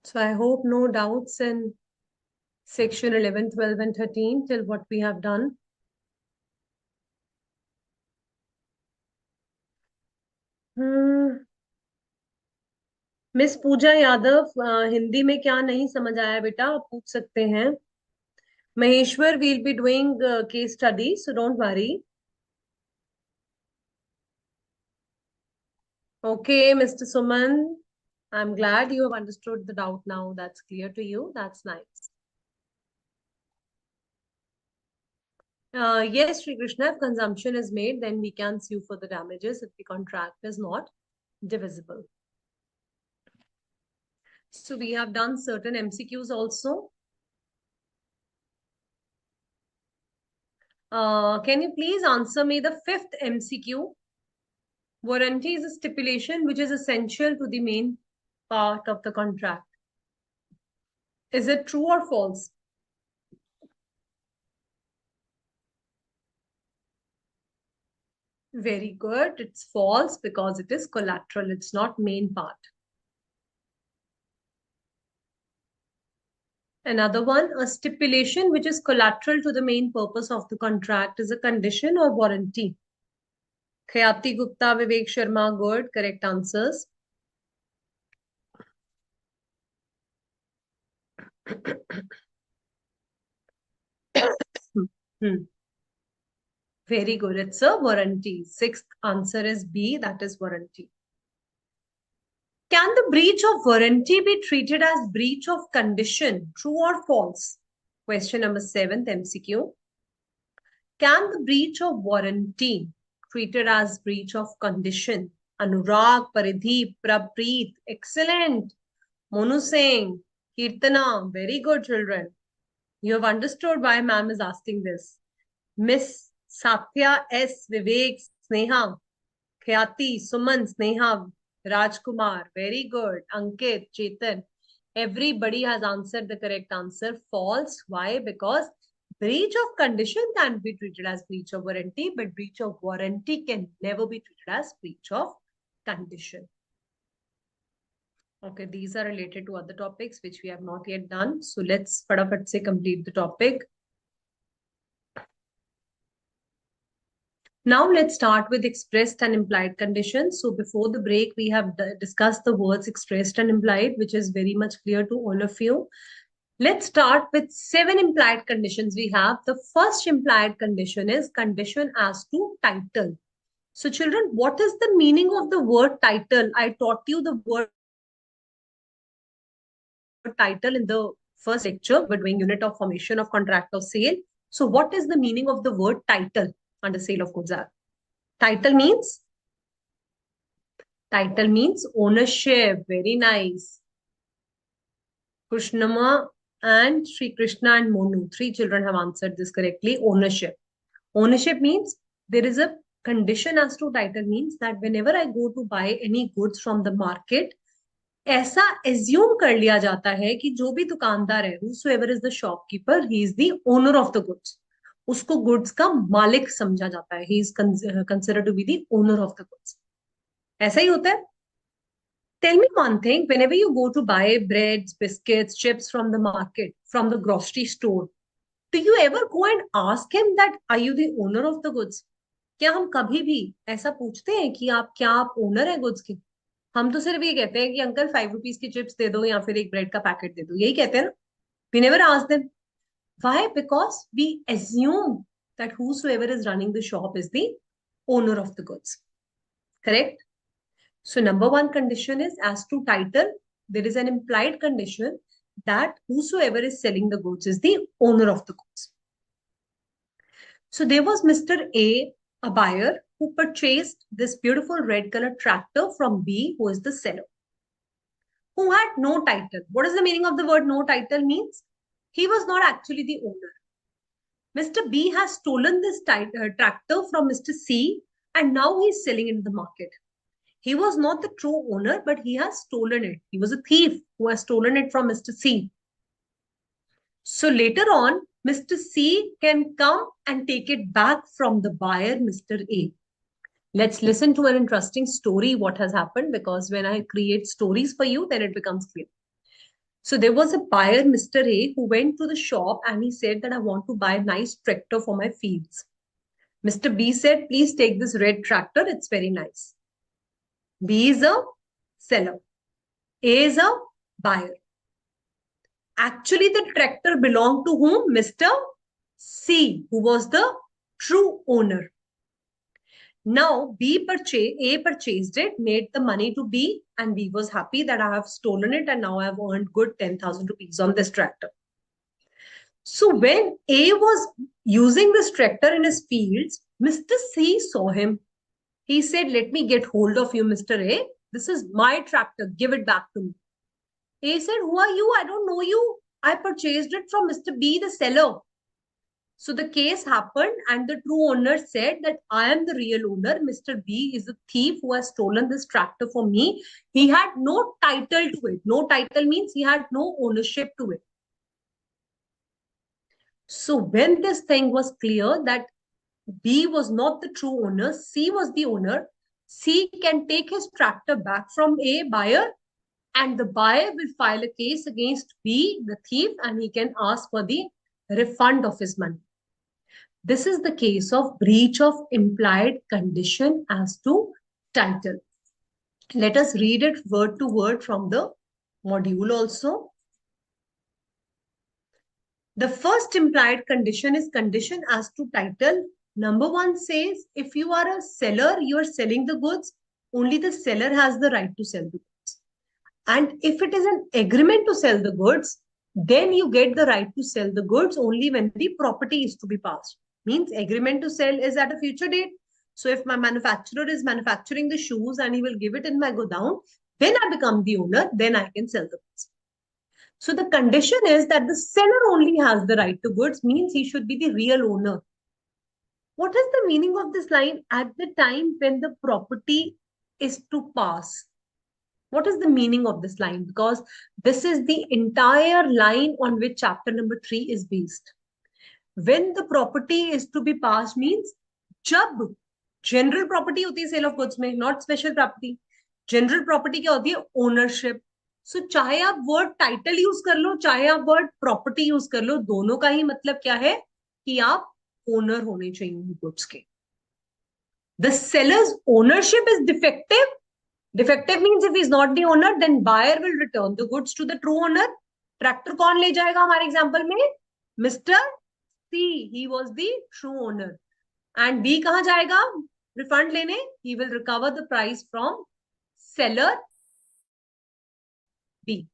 So I hope no doubts in section 11, 12 and 13 till what we have done. Miss Pooja Yadav Hindi में क्या नहीं समझ आया बेटा, आप पूछ सकते हैं. Maheshwar will be doing case study, so don't worry. Okay, Mr. Suman, I'm glad you have understood the doubt now. That's clear to you. That's nice. Yes, Sri Krishna, if consumption is made, then we can sue for the damages if the contract is not divisible. So we have done certain MCQs also. Can you please answer me the fifth MCQ? Warranty is a stipulation which is essential to the main part of the contract. Is it true or false? Very good. It's false because it is collateral. It's not main part. Another one, a stipulation which is collateral to the main purpose of the contract is a condition or warranty. Khayati Gupta, Vivek Sharma, good. Correct answers. Very good. It's a warranty. Sixth answer is B. That is warranty. Can the breach of warranty be treated as breach of condition? True or false? Question number 7th MCQ. Can the breach of warranty treated as breach of condition? Anurag, Paridhi, Prabpreet, excellent. Monu Singh, Kirtana, very good children. You have understood why ma'am is asking this. Miss Satya S. Vivek, Sneha, Khyati, Suman, Sneha, Rajkumar, very good. Ankit, Chetan, everybody has answered the correct answer. False. Why? Because breach of condition can be treated as breach of warranty, but breach of warranty can never be treated as breach of condition. Okay, these are related to other topics which we have not yet done. So let's fatapat se complete the topic. Now let's start with expressed and implied conditions. So before the break, we have discussed the words expressed and implied, which is very much clear to all of you. Let's start with 7 implied conditions we have. The first implied condition is condition as to title. So children, what is the meaning of the word title? I taught you the word title in the first lecture. We're doing unit of formation of contract of sale. So what is the meaning of the word title under Sale of Goods Act? Title means ownership. Very nice. Krishnama and Sri Krishna and Monu, 3 children have answered this correctly. Ownership. Ownership means there is a condition as to title means that whenever I go to buy any goods from the market, ऐसा assume कर लिया जाता है कि जो भी दुकानदार है, whosoever is the shopkeeper, he is the owner of the goods. उसको goods का मालिक समझा जाता है. He is considered to be the owner of the goods. ऐसा ही होता है. Tell me one thing, whenever you go to buy breads, biscuits, chips from the market, from the grocery store, do you ever go and ask him that, are you the owner of the goods? क्या हम कभी भी ऐसा पूछते हैं कि आप owner है गुड्स के? हम तो सिर्फ ये कहते हैं कि अंकल 5 रुपीज की चिप्स दे दो या फिर एक ब्रेड का पैकेट दे दो, यही कहते हैं ना. We never ask them. Why? Because we assume that whosoever is running the shop is the owner of the goods. Correct? So number 1 condition is as to title, there is an implied condition that whosoever is selling the goods is the owner of the goods. So there was Mr. A buyer who purchased this beautiful red color tractor from B, who is the seller, who had no title. What is the meaning of the word no title means? He was not actually the owner. Mr. B has stolen this tractor from Mr. C and now he's selling it in the market. He was not the true owner, but he has stolen it. He was a thief who has stolen it from Mr. C. So later on, Mr. C can come and take it back from the buyer, Mr. A. Let's listen to an interesting story what has happened, because when I create stories for you, then it becomes clear. So there was a buyer, Mr. A, who went to the shop and he said that I want to buy a nice tractor for my fields. Mr. B said, please take this red tractor. It's very nice. B is a seller. A is a buyer. Actually, the tractor belonged to whom? Mr. C, who was the true owner. Now, A purchased it, made the money to B, and B was happy that I have stolen it and now I have earned good 10,000 rupees on this tractor. So when A was using this tractor in his fields, Mr. C saw him. He said, let me get hold of you, Mr. A. This is my tractor. Give it back to me. A said, who are you? I don't know you. I purchased it from Mr. B, the seller. So the case happened and the true owner said that I am the real owner. Mr. B is a thief who has stolen this tractor for me. He had no title to it. No title means he had no ownership to it. So when this thing was clear that B was not the true owner, C was the owner, C can take his tractor back from A buyer and the buyer will file a case against B, the thief, and he can ask for the refund of his money. This is the case of breach of implied condition as to title. Let us read it word to word from the module also. The first implied condition is condition as to title. Number 1 says, if you are a seller, you are selling the goods, only the seller has the right to sell the goods. And if it is an agreement to sell the goods, then you get the right to sell the goods only when the property is to be passed. Means agreement to sell is at a future date. So if my manufacturer is manufacturing the shoes and he will give it in my godown, when I become the owner, then I can sell the goods. So the condition is that the seller only has the right to goods, means he should be the real owner. What is the meaning of this line? At the time when the property is to pass. What is the meaning of this line? Because this is the entire line on which chapter number 3 is based. When the property is to be passed means जब general property होती है sale of goods में, not special property. General property क्या होती है? Ownership. So चाहे आप word title use कर लो, चाहे आप word property use कर लो, दोनों का ही मतलब क्या है कि आप owner होने चाहिए goods के. The seller's ownership is defective. Defective means if he is not the owner, then buyer will return the goods to the true owner. Tractor कौन ले जाएगा हमारे example में? Mr. C, he was the true owner. And B कहाँ जाएगा? Refund लेने? He will recover the price from seller B.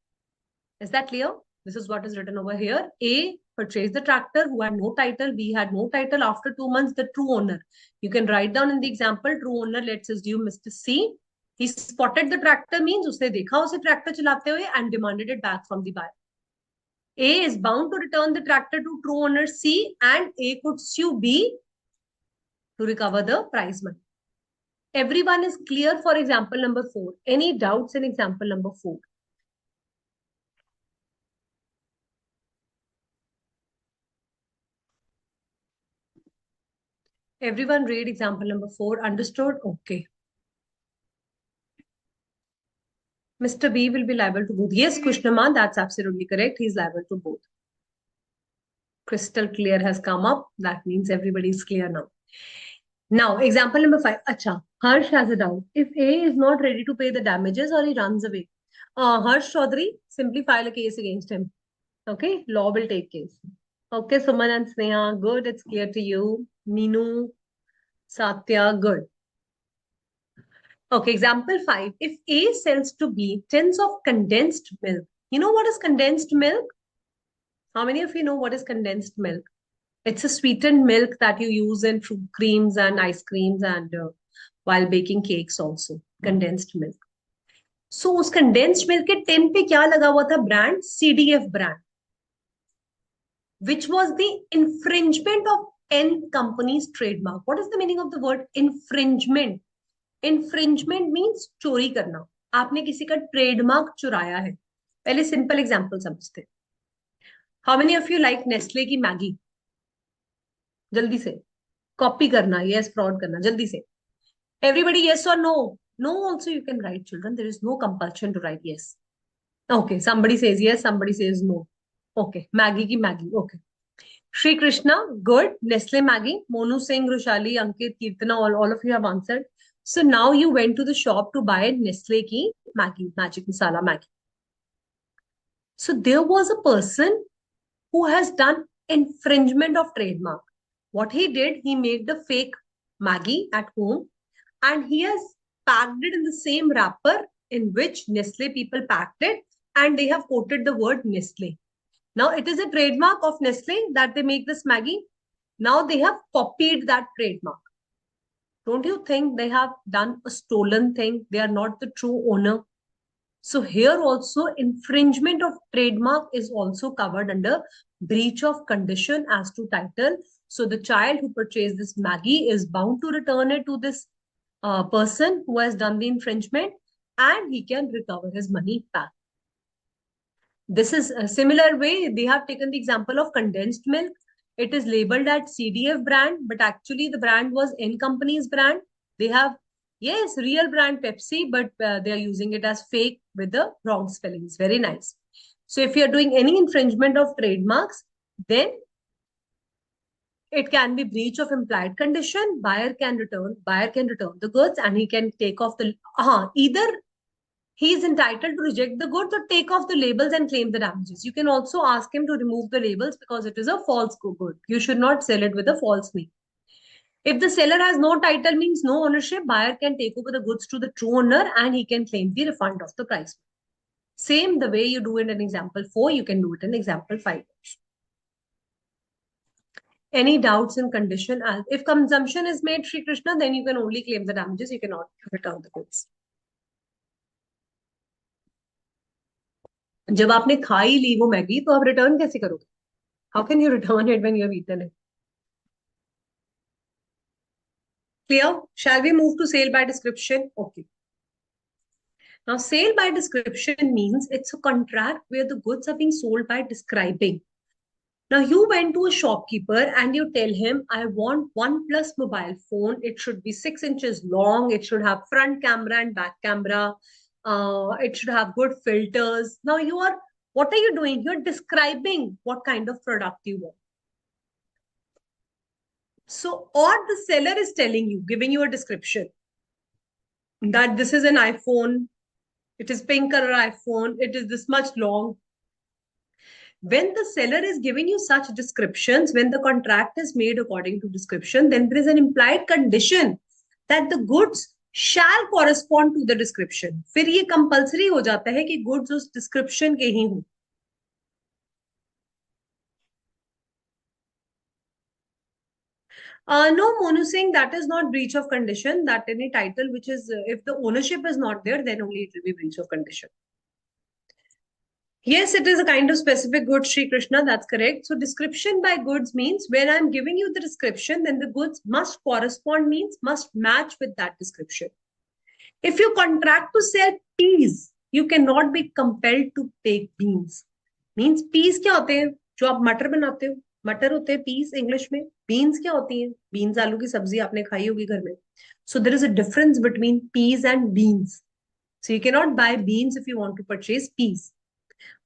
Is that clear? This is what is written over here. A purchased the tractor who had no title. B had no title. After 2 months, the true owner. You can write down in the example, true owner, let's assume Mr. C. He spotted the tractor means उसने देखा उसे tractor चलाते हुए and demanded it back from the buyer. A is bound to return the tractor to true owner C and A could sue B to recover the prize money. Everyone is clear for example number 4. Any doubts in example number 4? Everyone read example number 4. Understood? Okay. Mr. B will be liable to both. Yes, Kushnama, that's absolutely correct. He's liable to both. Crystal clear has come up. That means everybody is clear now. Now, example number 5. Acha, Harsh has a doubt. If A is not ready to pay the damages or he runs away, Harsh Chaudhary, simply file a case against him. Okay, law will take case. Okay, Suman and Sneha, good. It's clear to you. Meenu, Satya, good. Okay, example 5. If A sells to B tins of condensed milk, you know what is condensed milk? How many of you know what is condensed milk? It's a sweetened milk that you use in fruit creams and ice creams and while baking cakes also. Condensed milk. So उस condensed milk के tin पे क्या लगा हुआ था brand? CDF brand. Which was the infringement of N company's trademark. What is the meaning of the word infringement? Infringement means चोरी करना. आपने किसी का trademark चुराया है. पहले simple example समझते हैं. How many of you like Nestle की Maggie? जल्दी से. Copy करना, yes, fraud करना, जल्दी से. Everybody yes or no? No also you can write, children. There is no compulsion to write yes. Okay, somebody says yes, somebody says no. Okay, Maggie ki Maggie. Okay. Shri Krishna, good. Nestle Maggie. Monu Singh, Rushali, Ankit, Kirtana, all of you have answered. So now you went to the shop to buy Nestle ki Maggie, Magic Masala Maggie. So there was a person who has done infringement of trademark. What he did, he made the fake Maggie at home and he has packed it in the same wrapper in which Nestle people packed it and they have quoted the word Nestle. Now it is a trademark of Nestle that they make this Maggie. Now they have copied that trademark. Don't you think they have done a stolen thing? They are not the true owner. So here also infringement of trademark is also covered under breach of condition as to title. So the child who purchased this Maggie is bound to return it to this person who has done the infringement and he can recover his money back. This is a similar way. They have taken the example of condensed milk. It is labeled at CDF brand, but actually the brand was N company's brand. They have, yes, real brand Pepsi, but they are using it as fake with the wrong spellings. Very nice. So if you are doing any infringement of trademarks, then it can be breach of implied condition. Buyer can return the goods and he can take off the, either he is entitled to reject the goods or take off the labels and claim the damages. You can also ask him to remove the labels because it is a false good. You should not sell it with a false name. If the seller has no title, means no ownership, buyer can take over the goods to the true owner and he can claim the refund of the price. Same the way you do it in example 4, you can do it in example 5. Any doubts in condition? If consumption is made, Shri Krishna, then you can only claim the damages. You cannot return the goods. जब आपने खा ही ली वो Maggi तो आप return कैसे करोगे? How can you return it when you have eaten it? Clear? Shall we move to sale by description? Okay. Now, sale by description means it's a contract where the goods are being sold by describing. Now, you went to a shopkeeper and you tell him, I want OnePlus mobile phone. It should be 6 inches long. It should have front camera and back camera. It should have good filters. Now, what are you doing? You're describing what kind of product you want. So, or the seller is telling you, giving you a description that this is an iPhone, it is pink color iPhone, it is this much long. When the seller is giving you such descriptions, when the contract is made according to description, then there is an implied condition that the goods shall correspond to the description. फिर ये compulsory हो जाता है कि goods उस description के ही हों. No, Monu Singh, that is not breach of condition. That any title which is, if the ownership is not there, then only it will be breach of condition. Yes, it is a kind of specific good, Shri Krishna. That's correct. So description by goods means when I'm giving you the description, then the goods must correspond, means must match with that description. If you contract to sell peas, you cannot be compelled to take beans. Means peas क्या होते हैं? जो आप मटर बनाते हो, मटर होते हैं peas इंग्लिश में. Beans क्या होती हैं? Beans आलू की सब्जी आपने खाई होगी घर में. So there is a difference between peas and beans. So you cannot buy beans if you want to purchase peas.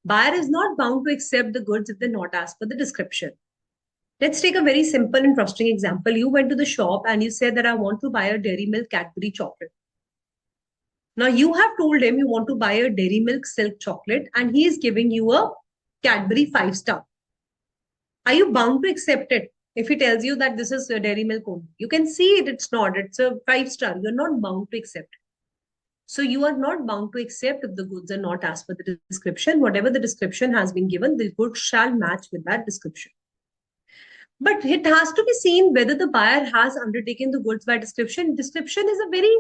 Buyer is not bound to accept the goods if they're not as per the description. Let's take a very simple and trusting example. You went to the shop and you said that I want to buy a Dairy Milk Cadbury chocolate. Now you have told him you want to buy a Dairy Milk Silk chocolate and he is giving you a Cadbury 5-star. Are you bound to accept it if he tells you that this is a Dairy Milk only? You can see it, it's not, it's a 5-star. You're not bound to accept it. So you are not bound to accept if the goods are not as per the description. Whatever the description has been given, the goods shall match with that description. But it has to be seen whether the buyer has undertaken the goods by description. Description is a very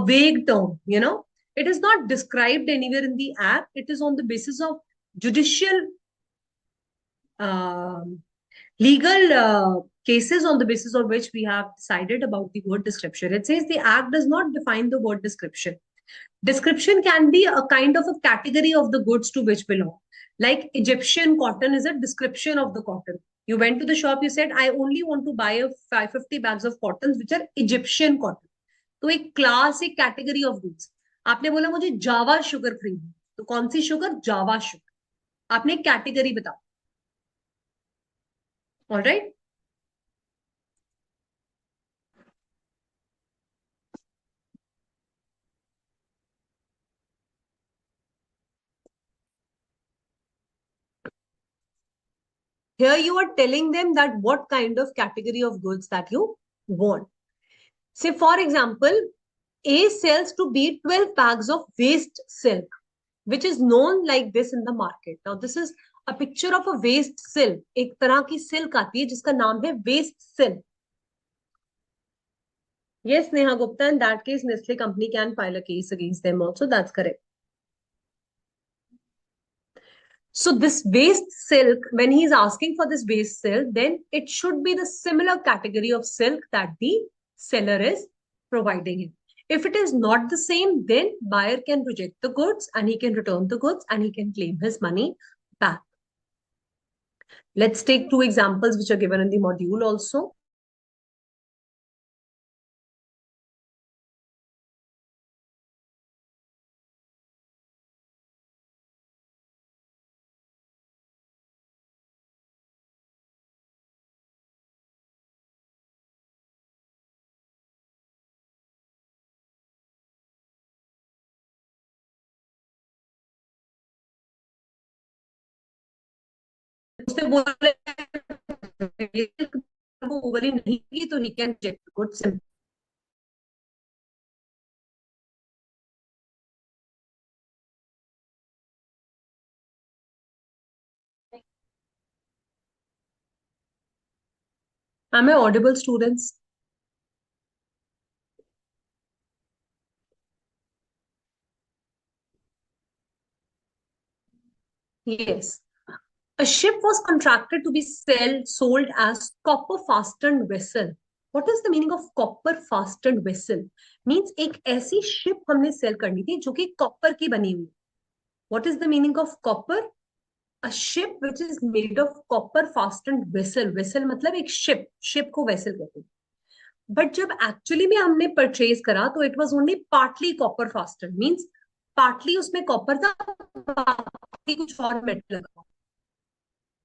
vague term, you know. It is not described anywhere in the act. It is on the basis of judicial legal cases on the basis of which we have decided about the word description. It says the act does not define the word description. Description can be a kind of a category of the goods to which belong. Like Egyptian cotton is a description of the cotton. You went to the shop, you said, I only want to buy 550 bags of cottons which are Egyptian cotton. तो एक class, एक category of goods. आपने बोला मुझे जावा sugar खरीदनी, तो कौन सी sugar? जावा sugar. आपने कैटेगरी बताओ। Alright, here you are telling them that what kind of category of goods that you want. Say for example, A sells to B 12 bags of waste silk, which is known like this in the market. Now this is a picture of a waste silk. एक तरह की silk आती है जिसका नाम है waste silk. Yes, Neha Gupta, in that case, Nestle company can file a case against them also. That's correct. So this waste silk, when he is asking for this waste silk, then it should be the similar category of silk that the seller is providing him. If it is not the same, then buyer can reject the goods and he can return the goods and he can claim his money back. Let's take two examples which are given in the module also. उसने बोला वो ovary नहीं की तो he can reject the goods. Am I audible, students? Yes. A ship was contracted to be sold as copper fastened vessel. What is the meaning of copper fastened vessel? Means एक ऐसी ship हमने sell करनी थी जो कि copper की बनी हुई. What is the meaning of copper? A ship which is made of copper fastened vessel. Vessel मतलब एक ship. Ship को vessel कहते हैं. But जब actually में हमने purchase करा तो it was only partly copper fastened. Means partly उसमें copper था, partly कुछ और metal लगा.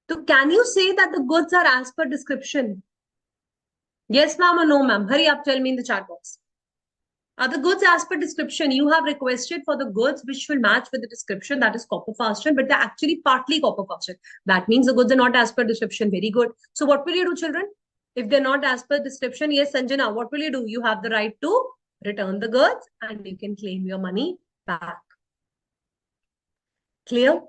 So can you say that the goods are as per description? Yes, ma'am, or no, ma'am? Hurry up, tell me in the chat box. Are the goods as per description? You have requested for the goods which will match with the description, that is copper fastened, but they're actually partly copper fastened. That means the goods are not as per description. Very good. So what will you do, children? If they're not as per description, yes, Sanjana, what will you do? You have the right to return the goods and you can claim your money back. Clear?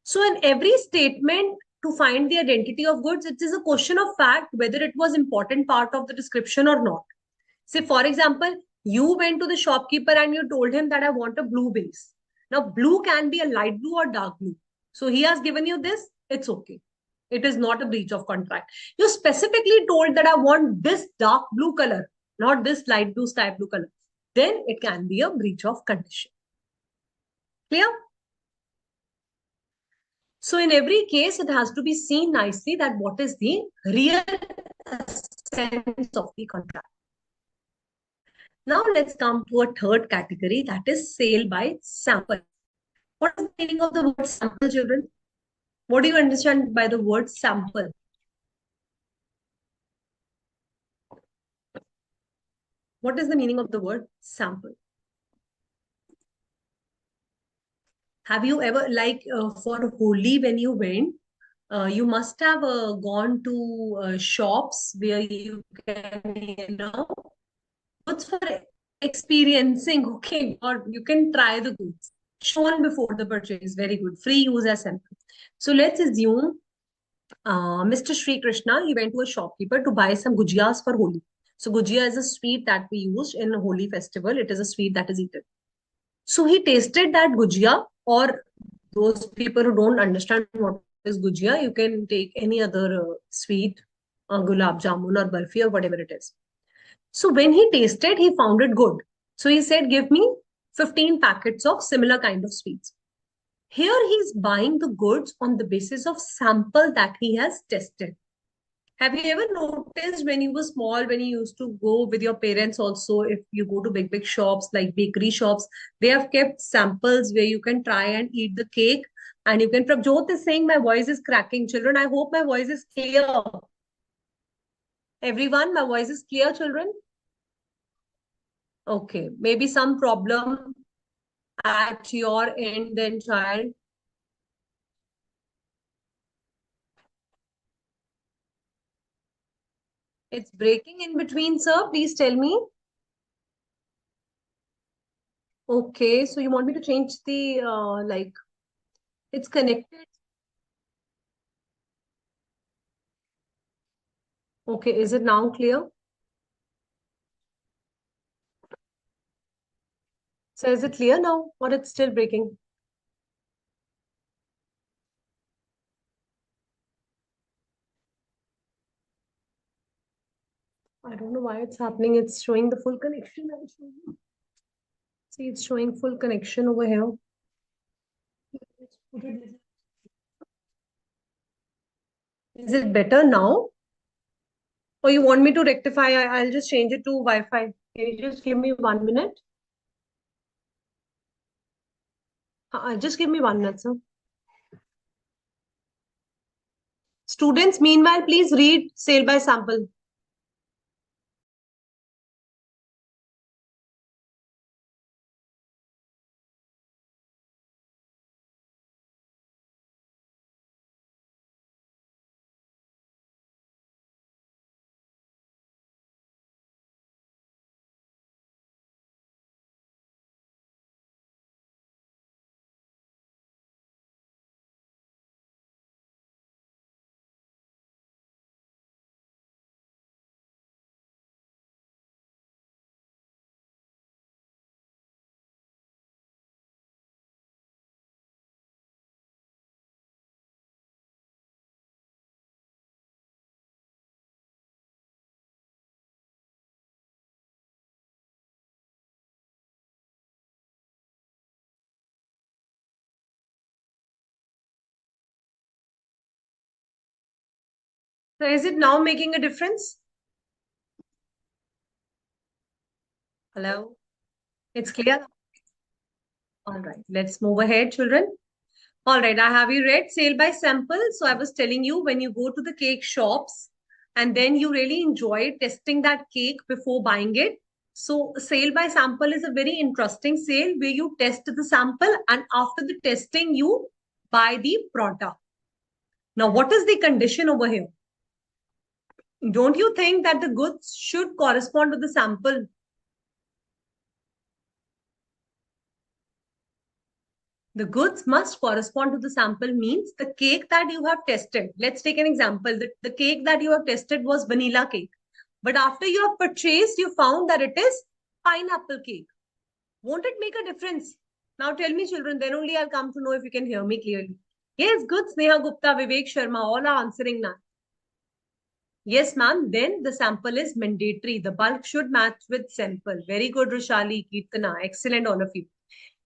So in every statement to find the identity of goods, it is a question of fact whether it was important part of the description or not. Say, for example, you went to the shopkeeper and you told him that I want a blue base. Now, blue can be a light blue or dark blue. So he has given you this, it's okay. It is not a breach of contract. You specifically told that I want this dark blue color, not this light blue, sky blue color. Then it can be a breach of condition. Clear? So in every case, it has to be seen nicely that what is the real sense of the contract. Now let's come to a third category, that is sale by sample. What is the meaning of the word sample, children? What do you understand by the word sample? What is the meaning of the word sample? Have you ever, like for Holi, when you went, you must have gone to shops where you can, goods for experiencing, okay, or you can try the goods shown before the purchase. Very good. Free use as sample. So let's assume Mr. Sri Krishna, he went to a shopkeeper to buy some gujiyas for Holi. So gujia is a sweet that we use in Holi festival. It is a sweet that is eaten. So he tasted that gujia, or those people who don't understand what is gujia, you can take any other sweet, gulab jamun or barfi or whatever it is. So when he tasted, he found it good. So he said, give me 15 packets of similar kind of sweets. Here he's buying the goods on the basis of sample that he has tested. Have you ever noticed when you were small, when you used to go with your parents also, if you go to big, big shops like bakery shops, they have kept samples where you can try and eat the cake and you can. Prabjot is saying my voice is cracking. Children, I hope my voice is clear. Everyone, my voice is clear, children? Okay, maybe some problem at your end then, child. It's breaking in between, sir. Please tell me. Okay, so you want me to change the like it's connected. Okay, is it now clear? So is it clear now or it's still breaking? I don't know why it's happening. It's showing the full connection. I'll show you. See, it's showing full connection over here. Is it better now? Or you want me to rectify? I'll just change it to Wi-Fi. Can you just give me 1 minute? Just give me 1 minute, sir. Students, meanwhile, please read sale by sample. So is it now making a difference? Hello? It's clear? All right, let's move ahead, children. All right, I have you read sale by sample. So I was telling you when you go to the cake shops and then you really enjoy testing that cake before buying it. So sale by sample is a very interesting sale where you test the sample and after the testing you buy the product. Now, what is the condition over here? Don't you think that the goods should correspond to the sample? The goods must correspond to the sample means the cake that you have tested. Let's take an example. The cake that you have tested was vanilla cake. But after you have purchased, you found that it is pineapple cake. Won't it make a difference? Now tell me, children, then only I'll come to know if you can hear me clearly. Yes, good. Sneha Gupta, Vivek Sharma, all are answering now. Yes, ma'am. Then the sample is mandatory. The bulk should match with sample. Very good, Rushali, Kirtana. Excellent, all of you.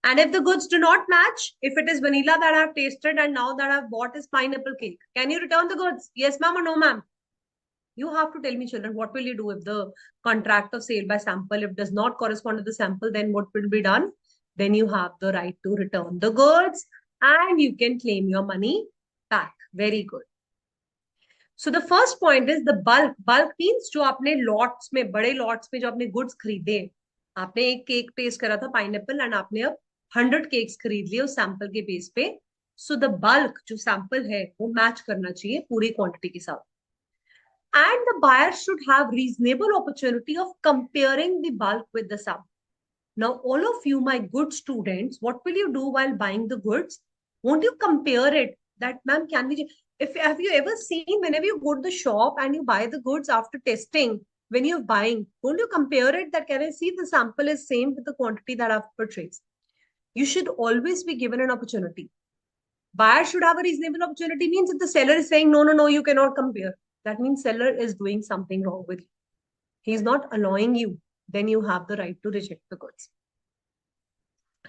And if the goods do not match, if it is vanilla that I've tasted and now that I've bought is pineapple cake, can you return the goods? Yes, ma'am or no, ma'am? You have to tell me, children, what will you do if the contract of sale by sample, if does not correspond to the sample, then what will be done? Then you have the right to return the goods and you can claim your money back. Very good. So the first point is the bulk. Bulk means जो आपने lots में बड़े lots में जो आपने goods खरीदे, आपने एक केक टेस्ट करा था पाइनएप्पल एंड आपने अब 100 केक्स खरीद लिए उस सैंपल के बेस पे. सो द बल्क जो सैंपल है वो मैच करना चाहिए पूरी क्वांटिटी के साथ. And the buyer should have reasonable opportunity of comparing the bulk with the sum. Now, all of you, my good students, what will you do while buying the goods? Won't you compare it? That, ma'am, can we? If have you ever seen whenever you go to the shop and you buy the goods after testing, when you're buying, won't you compare it? That can I see the sample is same with the quantity that I've purchased? You should always be given an opportunity. Buyer should have a reasonable opportunity means if the seller is saying no, no, no, you cannot compare. That means seller is doing something wrong with you. He's not allowing you. Then you have the right to reject the goods.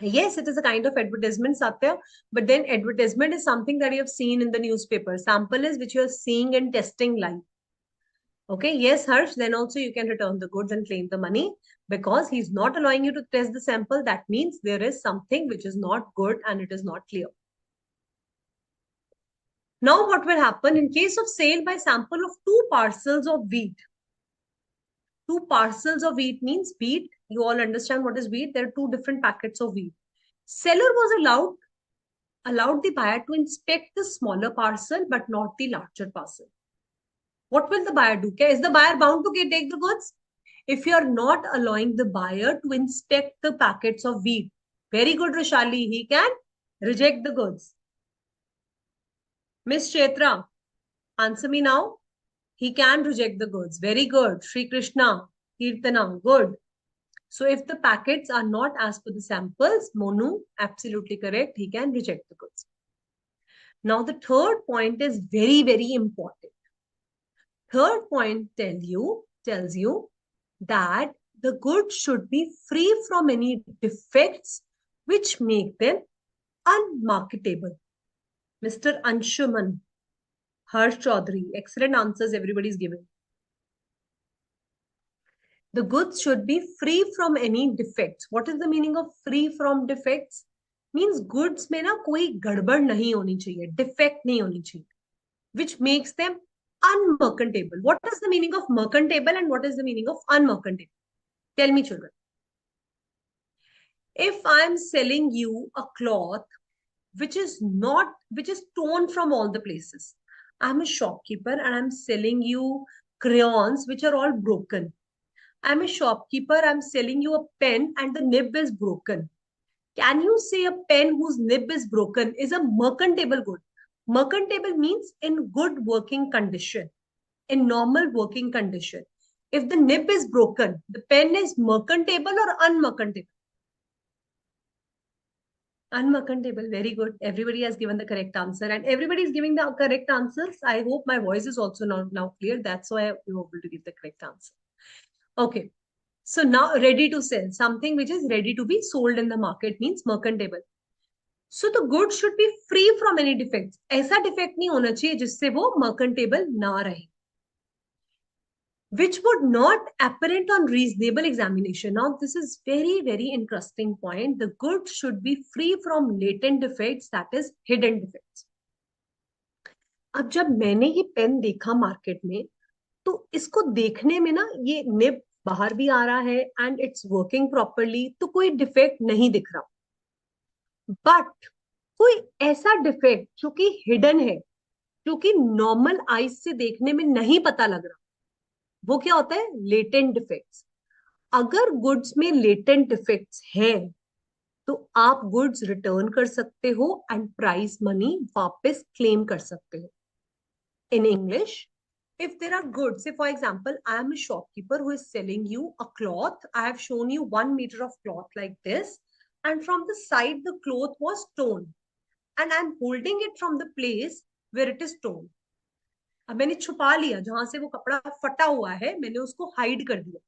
Yes, it is a kind of advertisement, Satya, but then advertisement is something that you have seen in the newspaper. Sample is which you are seeing and testing live. Okay, yes, Harsh, then also you can return the goods and claim the money because he's not allowing you to test the sample. That means there is something which is not good and it is not clear. Now, what will happen in case of sale by sample of two parcels of wheat? Two parcels of wheat means wheat. You all understand what is wheat. There are two different packets of wheat. Seller was allowed the buyer to inspect the smaller parcel but not the larger parcel. What will the buyer do? Is the buyer bound to take the goods? If you are not allowing the buyer to inspect the packets of wheat, very good, Rishali, he can reject the goods. Miss Ch3, answer me now. He can reject the goods. Very good. Sri Krishna, Kirtana, good. So if the packets are not as per the samples, Monu, absolutely correct. He can reject the goods. Now the third point is very, very important. Third point tells you that the goods should be free from any defects which make them unmarketable. Mr. Anshuman, Harsh Chaudhary, excellent answers everybody's giving. The goods should be free from any defects. What is the meaning of free from defects? Means goods में ना कोई गड़बड़ नहीं होनी चाहिए, defect नहीं होनी चाहिए, which makes them unmerchantable. What is the meaning of merchantable and what is the meaning of unmerchantable? Tell me, children. If I am selling you a cloth which is torn from all the places, I'm a shopkeeper and I'm selling you crayons which are all broken. I'm a shopkeeper, I'm selling you a pen and the nib is broken. Can you say a pen whose nib is broken is a merchantable good? Merchantable means in good working condition, in normal working condition. If the nib is broken, the pen is merchantable or unmerchantable? Unmerchantable, very good. Everybody has given the correct answer and everybody is giving the correct answers. I hope my voice is also now clear. That's why you're able to give the correct answer. Okay. So now ready to sell, something which is ready to be sold in the market means merchantable. So the goods should be free from any defects. ऐसा defect नहीं होना चाहिए जिससे वो merchantable ना रहे. Which would not apparent on reasonable examination. Now this is very, very interesting point. The goods should be free from latent defects, that is hidden defects. अब जब मैंने ये पेन देखा मार्केट में तो इसको देखने में ना ये निब बाहर भी आ रहा है एंड इट्स वर्किंग प्रॉपरली, तो कोई डिफेक्ट नहीं दिख रहा. बट कोई ऐसा डिफेक्ट जो कि हिडन है, जो कि नॉर्मल आईज से देखने में नहीं पता लग रहा, वो क्या होता है? Latent defects. अगर गुड्स में लेटेंट डिफेक्ट्स है तो आप गुड्स रिटर्न कर सकते हो एंड प्राइस मनी वापस क्लेम कर सकते हो. In English, if there are goods, say for example, I am a shopkeeper who is selling you a cloth. I have shown you 1 meter of cloth like this, and from the side the cloth was torn, and I'm holding it from the place where it is torn. अब मैंने छुपा लिया, जहां से वो कपड़ा फटा हुआ है मैंने उसको हाइड कर दिया.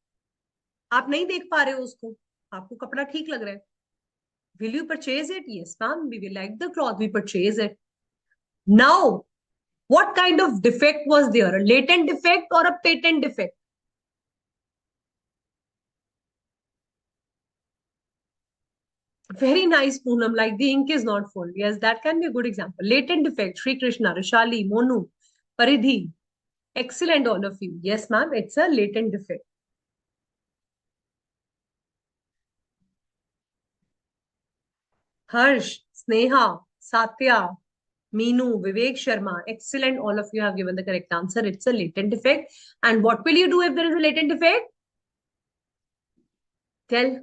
आप नहीं देख पा रहे हो उसको, आपको कपड़ा ठीक लग रहा है. Will you purchase it? Yes, ma'am. We will like the cloth. We purchase it. Now, what kind of defect was there? A latent defect or a patent defect? Very nice, Poonam. Like the ink is not full. Yes, that can be a good example. Latent defect. Sri Krishna, Rishali, Monu, Paridhi. Excellent, all of you. Yes, ma'am. It's a latent defect. Harsh, Sneha, Satya, Meenu, Vivek Sharma. Excellent. All of you have given the correct answer. It's a latent defect. And what will you do if there is a latent defect? Tell.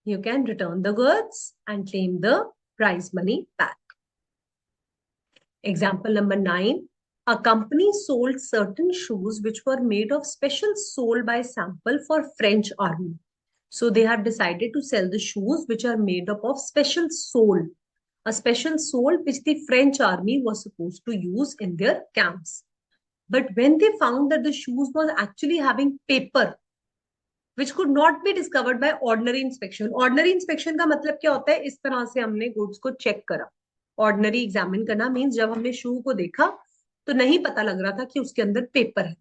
You can return the goods and claim the prize money back. Example number 9. A company sold certain shoes which were made of special sole by sample for French army. So they have decided to sell the shoes which are made up of special sole. A special sole which the French army was supposed to use in their camps. But when they found that the shoes was actually having paper, which could not be discovered by ordinary inspection. Ordinary inspection का मतलब क्या होता है? इस तरह से हमने goods को check करा. Ordinary examine करना means जब हमने shoe को देखा तो नहीं पता लग रहा था कि उसके अंदर paper है.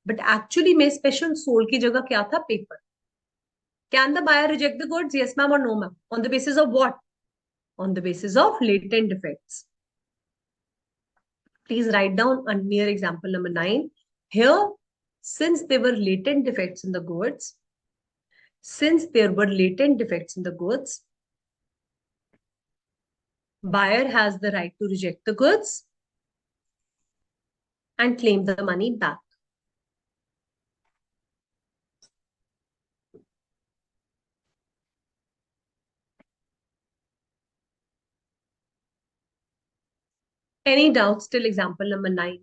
but actually में special sole की जगह क्या था? Paper. Can the buyer reject the goods? Yes, ma'am, or no, ma'am? On the basis of what? On the basis of latent defects. Please write down near example number 9. Here, since there were latent defects in the goods, buyer has the right to reject the goods and claim the money back. Any doubts till example number 9?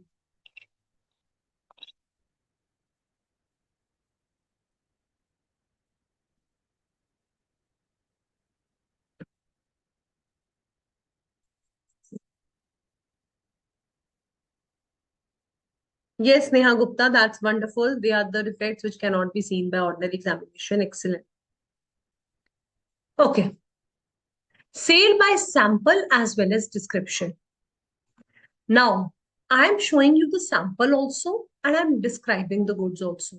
Yes, Neha Gupta, that's wonderful. They are the defects which cannot be seen by ordinary examination. Excellent. Okay. Sale by sample as well as description. Now, I'm showing you the sample also and I'm describing the goods also.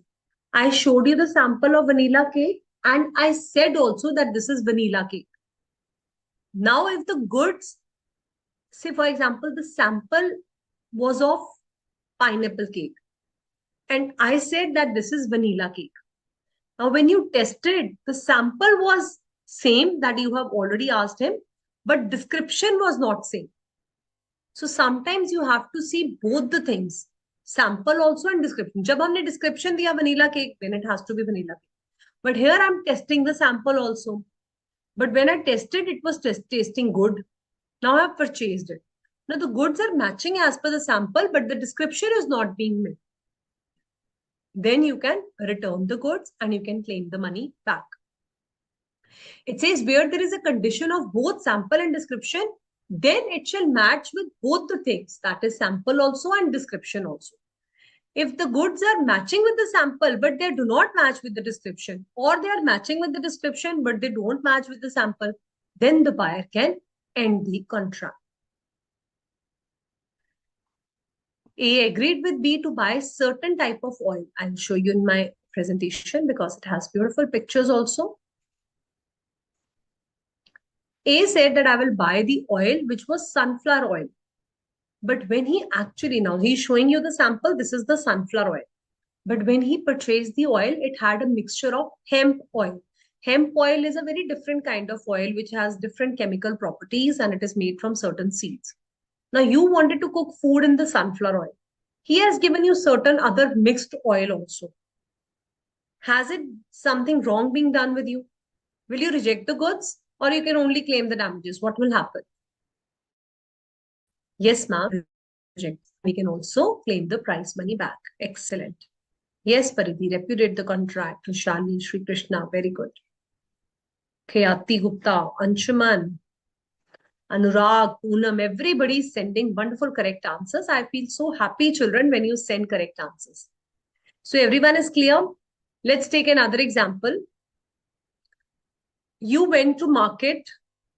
I showed you the sample of vanilla cake and I said also that this is vanilla cake. Now, if the goods, say for example, the sample was of pineapple cake and I said that this is vanilla cake. Now, when you tested, the sample was same that you have already asked him, but description was not same. So sometimes you have to see both the things, sample also and description. जब हमने description दिया vanilla cake, then it has to be vanilla cake. But here I'm testing the sample also. But when I tested, it was tasting good. Now I have purchased it. Now the goods are matching as per the sample, but the description is not being met. Then you can return the goods and you can claim the money back. It says where there is a condition of both sample and description, then it shall match with both the things, that is sample also and description also. If the goods are matching with the sample, but they do not match with the description, or they are matching with the description, but they don't match with the sample, then the buyer can end the contract. A agreed with B to buy certain type of oil. I'll show you in my presentation because it has beautiful pictures also. A said that I will buy the oil, which was sunflower oil. But when he actually, now he's showing you the sample, this is the sunflower oil. But when he purchased the oil, it had a mixture of hemp oil. Hemp oil is a very different kind of oil which has different chemical properties and it is made from certain seeds. Now you wanted to cook food in the sunflower oil. He has given you certain other mixed oil also. Has it something wrong being done with you? Will you reject the goods or you can only claim the damages? What will happen? Yes, ma'am. We can also claim the prize money back. Excellent. Yes, Paridhi, repudiate the contract. Shali, Sri Krishna, very good. Khayati Gupta, Anshuman, Anurag, Poonam, everybody is sending wonderful correct answers. I feel so happy, children, when you send correct answers. So everyone is clear? Let's take another example. You went to market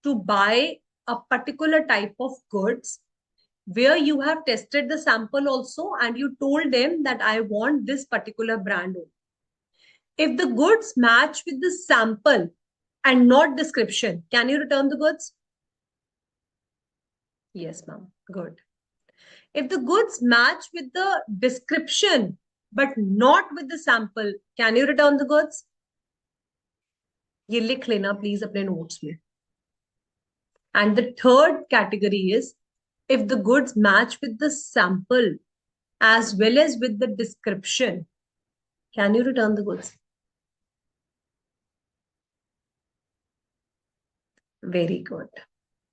to buy a particular type of goods where you have tested the sample also and you told them that I want this particular brand only. If the goods match with the sample and not description, can you return the goods? Yes, ma'am. Good. If the goods match with the description but not with the sample, can you return the goods? ये लिख लेना please अपने notes में. And the third category is if the goods match with the sample as well as with the description, can you return the goods? Very good.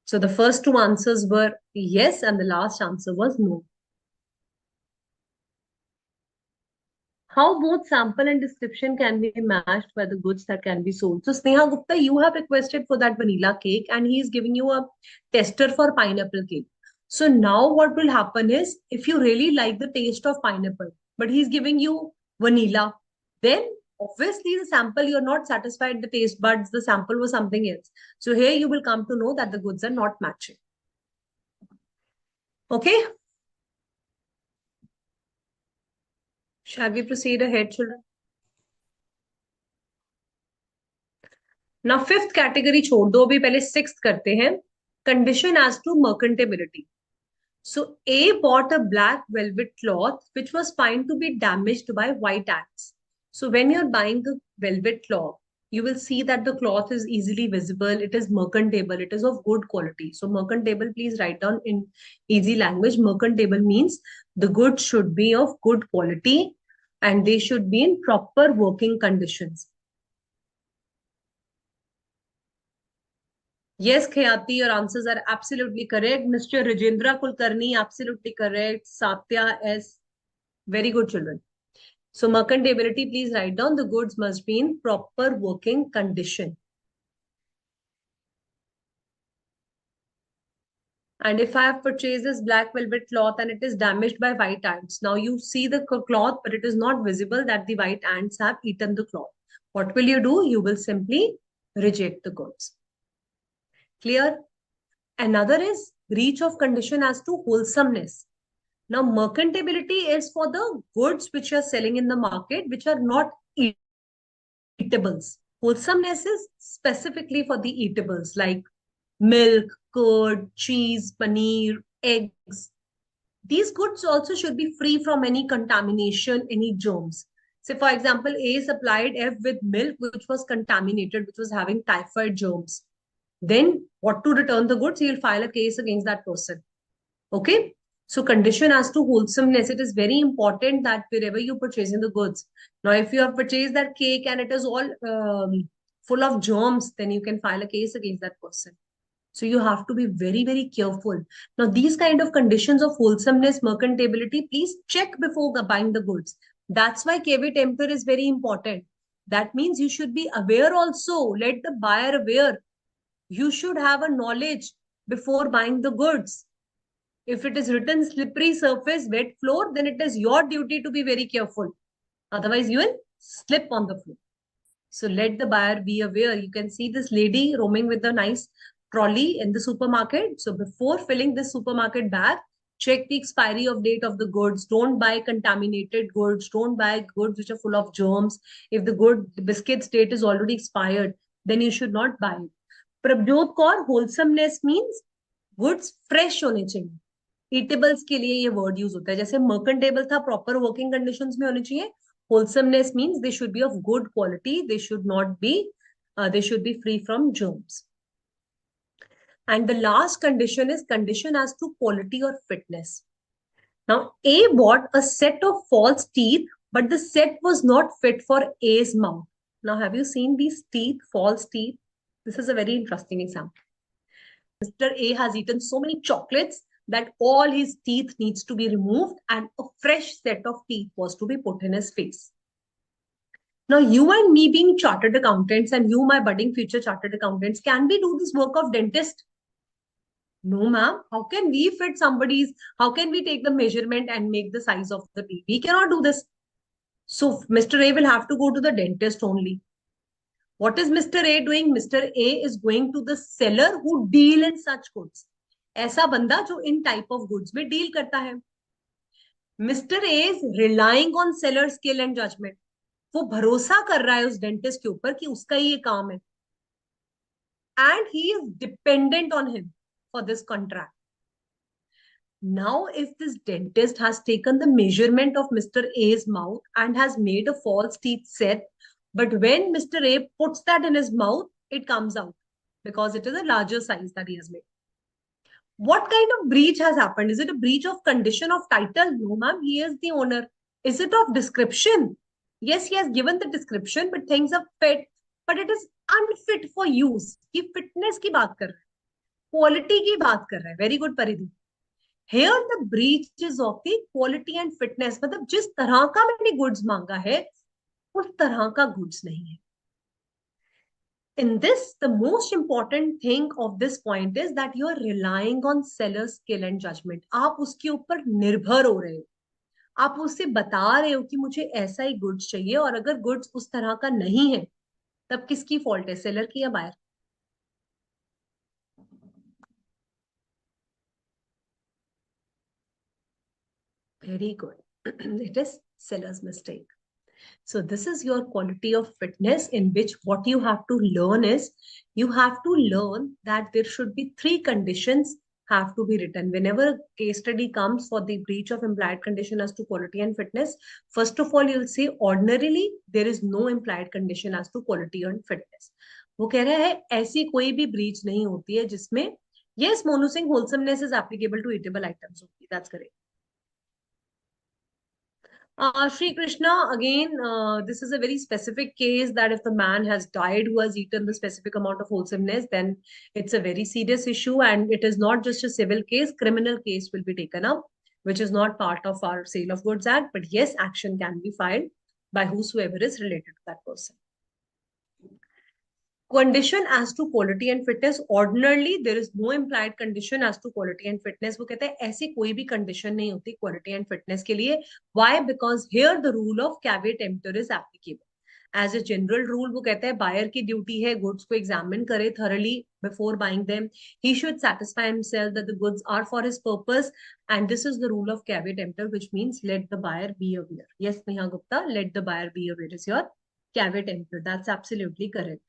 So the first two answers were yes and the last answer was no. How both sample and description can be matched by the goods that can be sold. So Sneha Gupta, you have requested for that vanilla cake and he is giving you a tester for pineapple cake. So now what will happen is if you really like the taste of pineapple, but he's giving you vanilla, then obviously the sample, you're not satisfied the taste buds, the sample was something else. So here you will come to know that the goods are not matching. Okay. Shall we proceed ahead, children? Now, fifth category छोड़ दो, अभी पहले sixth करते हैं. Condition as to merchantability. So A bought a black velvet cloth which was found to be damaged by white ants. So when you're buying a velvet cloth, you will see that the cloth is easily visible. It is merchantable. It is of good quality. So merchantable, please write down in easy language. Merchantable means the goods should be of good quality and they should be in proper working conditions. Yes, Khayati, your answers are absolutely correct. Mr. Rajendra Kulkarni, absolutely correct. Satya S. Very good, children. So merchantability, please write down the goods must be in proper working condition. And if I have purchased this black velvet cloth and it is damaged by white ants, now you see the cloth, but it is not visible that the white ants have eaten the cloth. What will you do? You will simply reject the goods. Clear? Another is breach of condition as to wholesomeness. Now, merchantability is for the goods which you are selling in the market, which are not eatables. Wholesomeness is specifically for the eatables like milk, curd, cheese, paneer, eggs. These goods also should be free from any contamination, any germs. So, for example, A supplied F with milk which was contaminated, which was having typhoid germs. Then, what to return the goods? He will file a case against that person. Okay. So condition as to wholesomeness, it is very important that wherever you're purchasing the goods. Now, if you have purchased that cake and it is all full of germs, then you can file a case against that person. So you have to be very, very careful. Now, these kind of conditions of wholesomeness, merchantability, please check before buying the goods. That's why KV temper is very important. That means you should be aware also. Let the buyer aware. You should have a knowledge before buying the goods. If it is written slippery surface, wet floor, then it is your duty to be very careful. Otherwise, you will slip on the floor. So let the buyer be aware. You can see this lady roaming with a nice trolley in the supermarket. So before filling this supermarket bag, check the expiry of date of the goods. Don't buy contaminated goods. Don't buy goods which are full of germs. If the biscuit's date is already expired, then you should not buy it. Prabjot Kaur, wholesomeness means goods fresh होने चाहिए. Eatables के लिए ये word use होता है. जैसे मर्केंटेबल था, proper working conditions में होने चाहिए. Wholesomeness means they should be of good quality. They should not be, they should be free from germs. And the last condition is condition as to quality or fitness. Now, A bought a set of false teeth, but the set was not fit for A's mouth. Now, have you seen these teeth, false teeth? This is a very interesting example. Mr. A has eaten so many chocolates that all his teeth needs to be removed and a fresh set of teeth was to be put in his face. Now, you and me being chartered accountants and you, my budding future chartered accountants, can we do this work of dentist? No, ma'am. How can we fit how can we take the measurement and make the size of the teeth? We cannot do this. So, Mr. A will have to go to the dentist only. What is Mr. A doing? Mr. A is going to the seller who deal in such goods. ऐसा बंदा जो इन type of goods में deal करता है. Mister A is relying on seller skill and judgement. वो भरोसा कर रहा है उस डेंटिस्ट के ऊपर कि उसका ये काम है. And he is dependent on him for this contract. Now, if this dentist has taken the measurement of Mr. A's mouth and has made a false teeth set, but when Mr. A puts that in his mouth, it comes out because it is a larger size that he has made. What kind of breach has happened? Is it a breach of condition of title? No, ma'am, he is the owner. Is it of description? Yes, he has given the description, but things are fit, but it is unfit for use. He fitness की बात कर रहा है, quality की बात कर रहा है. Very good, Paridhi. Here the breach is of the quality and fitness. मतलब जिस तरह का मैंने goods मांगा है, उस तरह का goods नहीं है. In this, the most important thing of this point is that you are relying on seller's skill and judgment. आप उसके ऊपर निर्भर हो रहे हो. आप उससे बता रहे हो कि मुझे ऐसा ही गुड्स चाहिए, और अगर गुड्स उस तरह का नहीं है, तब किसकी फॉल्ट है, सेलर की या buyer? Very good. It is seller's mistake. So this is your quality of fitness, in which what you have to learn is, you have to learn that there should be three conditions have to be written. Whenever a case study comes for the breach of implied condition as to quality and fitness, first of all, you'll say ordinarily there is no implied condition as to quality and fitness. वो कह रहा है ऐसी कोई भी breach नहीं होती है जिसमें yes, Monu Singh, wholesomeness is applicable to eatable items only. That's correct. Shri Krishna, again, this is a very specific case that if the man has died who has eaten the specific amount of wholesomeness, then it's a very serious issue, and it is not just a civil case, criminal case will be taken up, which is not part of our Sale of Goods Act, but yes, action can be filed by whosoever is related to that person. Condition as to quality and fitness, ordinarily there is no implied condition as to quality and fitness. वो कहते हैं ऐसी कोई भी condition नहीं होती quality and fitness के लिए. Why? Because here the rule of caveat emptor is applicable. As a general rule, वो कहते हैं buyer की duty है goods को examine करे thoroughly before buying them. He should satisfy himself that the goods are for his purpose, and this is the rule of caveat emptor, which means let the buyer be aware. Yes, Neha Gupta, let the buyer be aware is your caveat emptor. That's absolutely correct.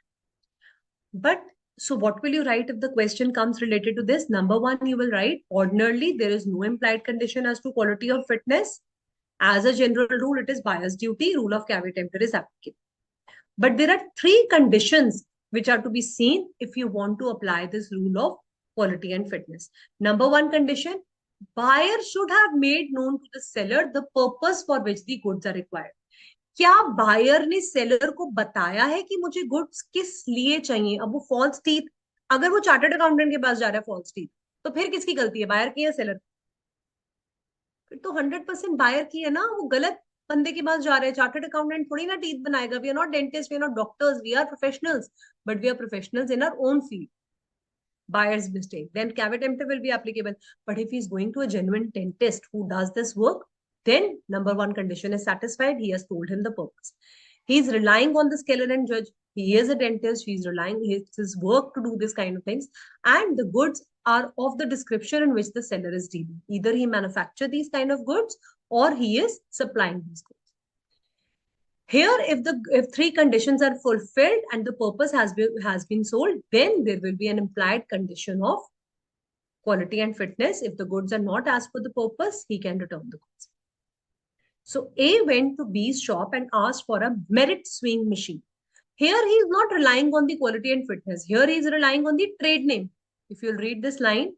But so what will you write if the question comes related to this? Number one, you will write ordinarily there is no implied condition as to quality of fitness. As a general rule, it is buyer's duty. Rule of caveat emptor is applicable. But there are three conditions which are to be seen if you want to apply this rule of quality and fitness. Number one condition, buyer should have made known to the seller the purpose for which the goods are required. क्या buyer ने seller को बताया है कि मुझे goods किस लिए चाहिए? अब वो फॉल्स टीथ, अगर वो चार्टर्ड अकाउंटेंट के पास जा रहा है फॉल्स टीथ, तो फिर किसकी गलती है, बायर की या सेलर? फिर तो 100% बायर की है ना, वो गलत बंदे के पास जा रहे हैं. चार्टर्ड अकाउंटेंट थोड़ी ना टीथ बनाएगा. We are not dentist, we are not doctors, we are professionals, but we are professionals in our own field. Buyer's mistake, then caveat emptor will be applicable. But if he's going to a genuine dentist who does this work, then number one condition is satisfied. He has told him the purpose. He's relying on the scaler and judge. He is a dentist. He's relying his work to do this kind of things. And the goods are of the description in which the seller is dealing. Either he manufactured these kind of goods or he is supplying these goods. Here, if three conditions are fulfilled and the purpose has been sold, then there will be an implied condition of quality and fitness. If the goods are not as per the purpose, he can return the goods. So A went to B's shop and asked for a merit swing machine. Here he is not relying on the quality and fitness. Here he is relying on the trade name. If you'll read this line,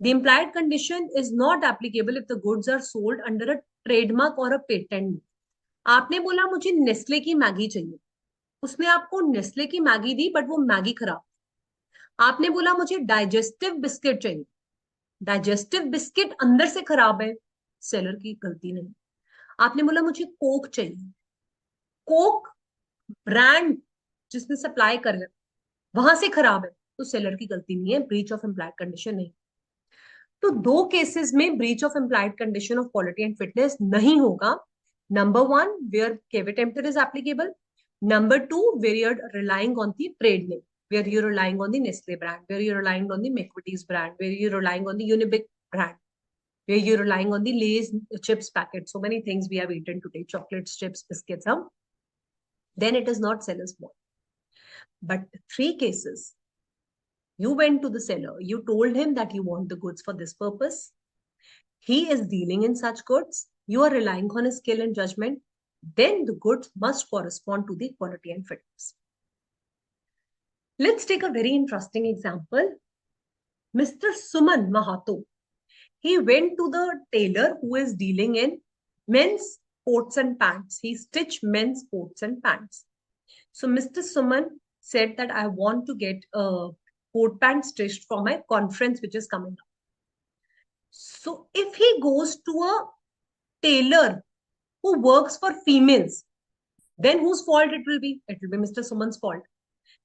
the implied condition is not applicable if the goods are sold under a trademark or a patent. आपने बोला मुझे Nestle की Maggi चाहिए, उसने आपको Nestle की Maggi the, but वो Maggi खराब. आपने बोला मुझे डाइजेस्टिव बिस्किट चाहिए, डाइजेस्टिव बिस्किट अंदर से खराब है, सेलर की गलती नहीं. आपने बोला मुझे कोक चाहिए, कोक ब्रांड जिसने सप्लाई कर रहा है वहां से खराब है, तो सेलर की गलती नहीं है, ब्रीच ऑफ इम्प्लाइड कंडीशन नहीं. तो दो केसेस में breach of implied condition of quality and fitness नहीं होगा. Number one, where caveat emptor is applicable. Number two, where you're relying on the trade name, where you're relying on the Nestle brand, where you're relying on the McVitie's brand, where you're relying on the Unibic brand, where you're relying on the Lay's chips packet. So many things we have eaten today, chocolates, chips, biscuits. Then it is not seller's fault. But three cases, you went to the seller, you told him that you want the goods for this purpose. He is dealing in such goods. You are relying on his skill and judgment, then the goods must correspond to the quality and fitness. Let's take a very interesting example. Mr. Suman Mahato, he went to the tailor who is dealing in men's coats and pants. He stitched men's coats and pants. So Mr. Suman said that I want to get a coat pant stitched for my conference which is coming up. So if he goes to a tailor who works for females, then whose fault it will be? It will be Mr. Suman's fault.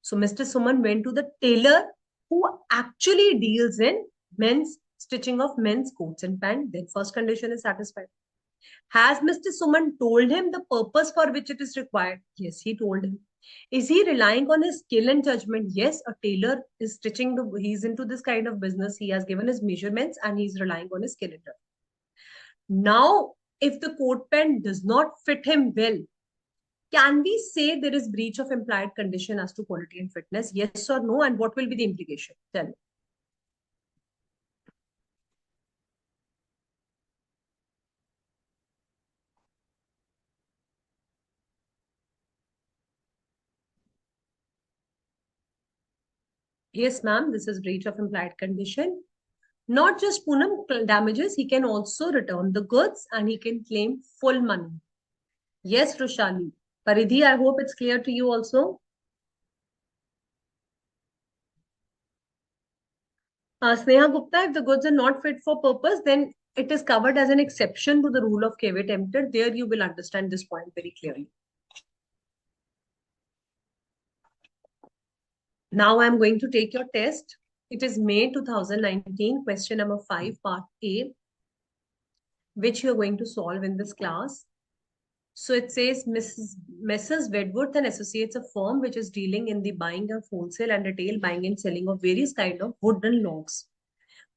So Mr. Suman went to the tailor who actually deals in men's stitching of men's coats and pants. Then first condition is satisfied. Has Mr. Suman told him the purpose for which it is required? Yes, he told him. Is he relying on his skill and judgment? Yes, a tailor is stitching he's into this kind of business. He has given his measurements and he's relying on his skill and judgment. Now, if the coat pen does not fit him well, can we say there is breach of implied condition as to quality and fitness? Yes or no? And what will be the implication? Tell me. Yes, ma'am, this is breach of implied condition. Not just Poonam damages, he can also return the goods and he can claim full money. Yes, Rushali. Paridhi, I hope it's clear to you also. Sneha Gupta, if the goods are not fit for purpose, then it is covered as an exception to the rule of caveat emptor. There you will understand this point very clearly. Now I'm going to take your test. It is May 2019, question number 5, part A, which you're going to solve in this class. So it says Messrs. Wedgwood and Associates, a firm which is dealing in the buying of wholesale and retail buying and selling of various kind of wooden logs,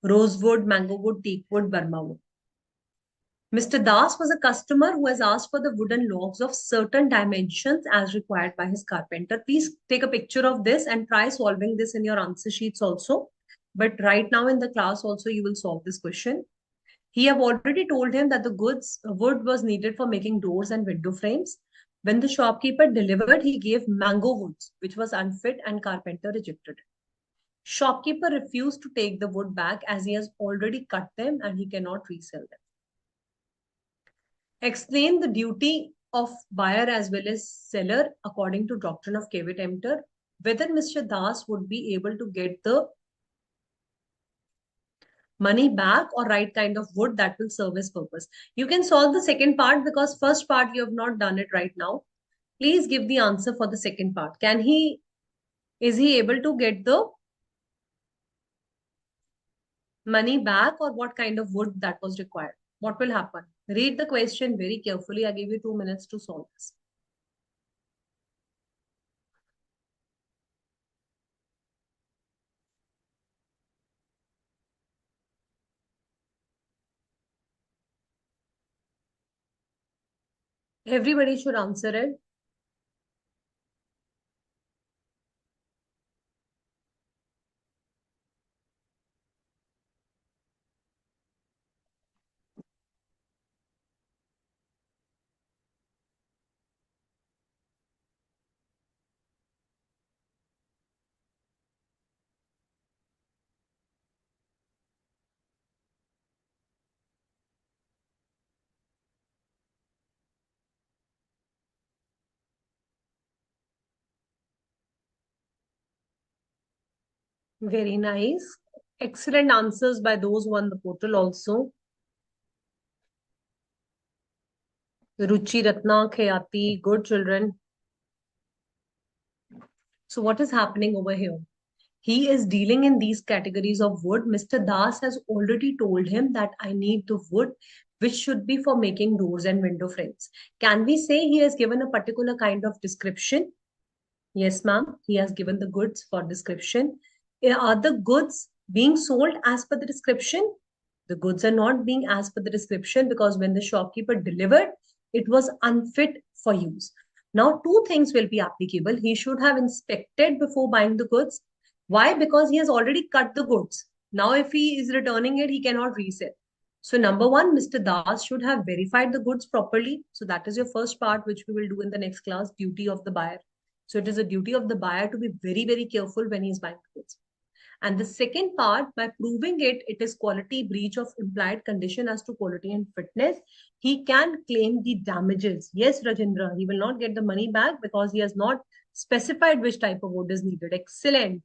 rosewood, mango wood, teak wood, Burma wood. Mr. Das was a customer who has asked for the wooden logs of certain dimensions as required by his carpenter. Please take a picture of this and try solving this in your answer sheets also. But right now in the class also you will solve this question. He have already told him that the wood was needed for making doors and window frames. When the shopkeeper delivered, he gave mango woods, which was unfit and carpenter rejected it. Shopkeeper refused to take the wood back as he has already cut them and he cannot resell them. Explain the duty of buyer as well as seller according to doctrine of caveat emptor. Whether Mr. Das would be able to get the money back or right kind of wood that will serve his purpose. You can solve the second part because first part you have not done it right now. Please give the answer for the second part. Is he able to get the money back or what kind of wood that was required? What will happen? Read the question very carefully. I give you 2 minutes to solve this. Everybody should answer it. Very nice. Excellent answers by those who on the portal also. Ruchi, Ratna, Khayati, good children. So what is happening over here? He is dealing in these categories of wood. Mr. Das has already told him that I need the wood which should be for making doors and window frames. Can we say he has given a particular kind of description? Yes, ma'am. He has given the goods for description. Are the goods being sold as per the description? The goods are not being as per the description because when the shopkeeper delivered, it was unfit for use. Now, two things will be applicable. He should have inspected before buying the goods. Why? Because he has already cut the goods. Now, if he is returning it, he cannot resell. So, number one, Mr. Das should have verified the goods properly. So, that is your first part, which we will do in the next class, duty of the buyer. So, it is a duty of the buyer to be very, very careful when he is buying the goods. And the second part, by proving it, it is quality breach of implied condition as to quality and fitness. He can claim the damages. Yes, Rajendra, he will not get the money back because he has not specified which type of wood is needed. Excellent.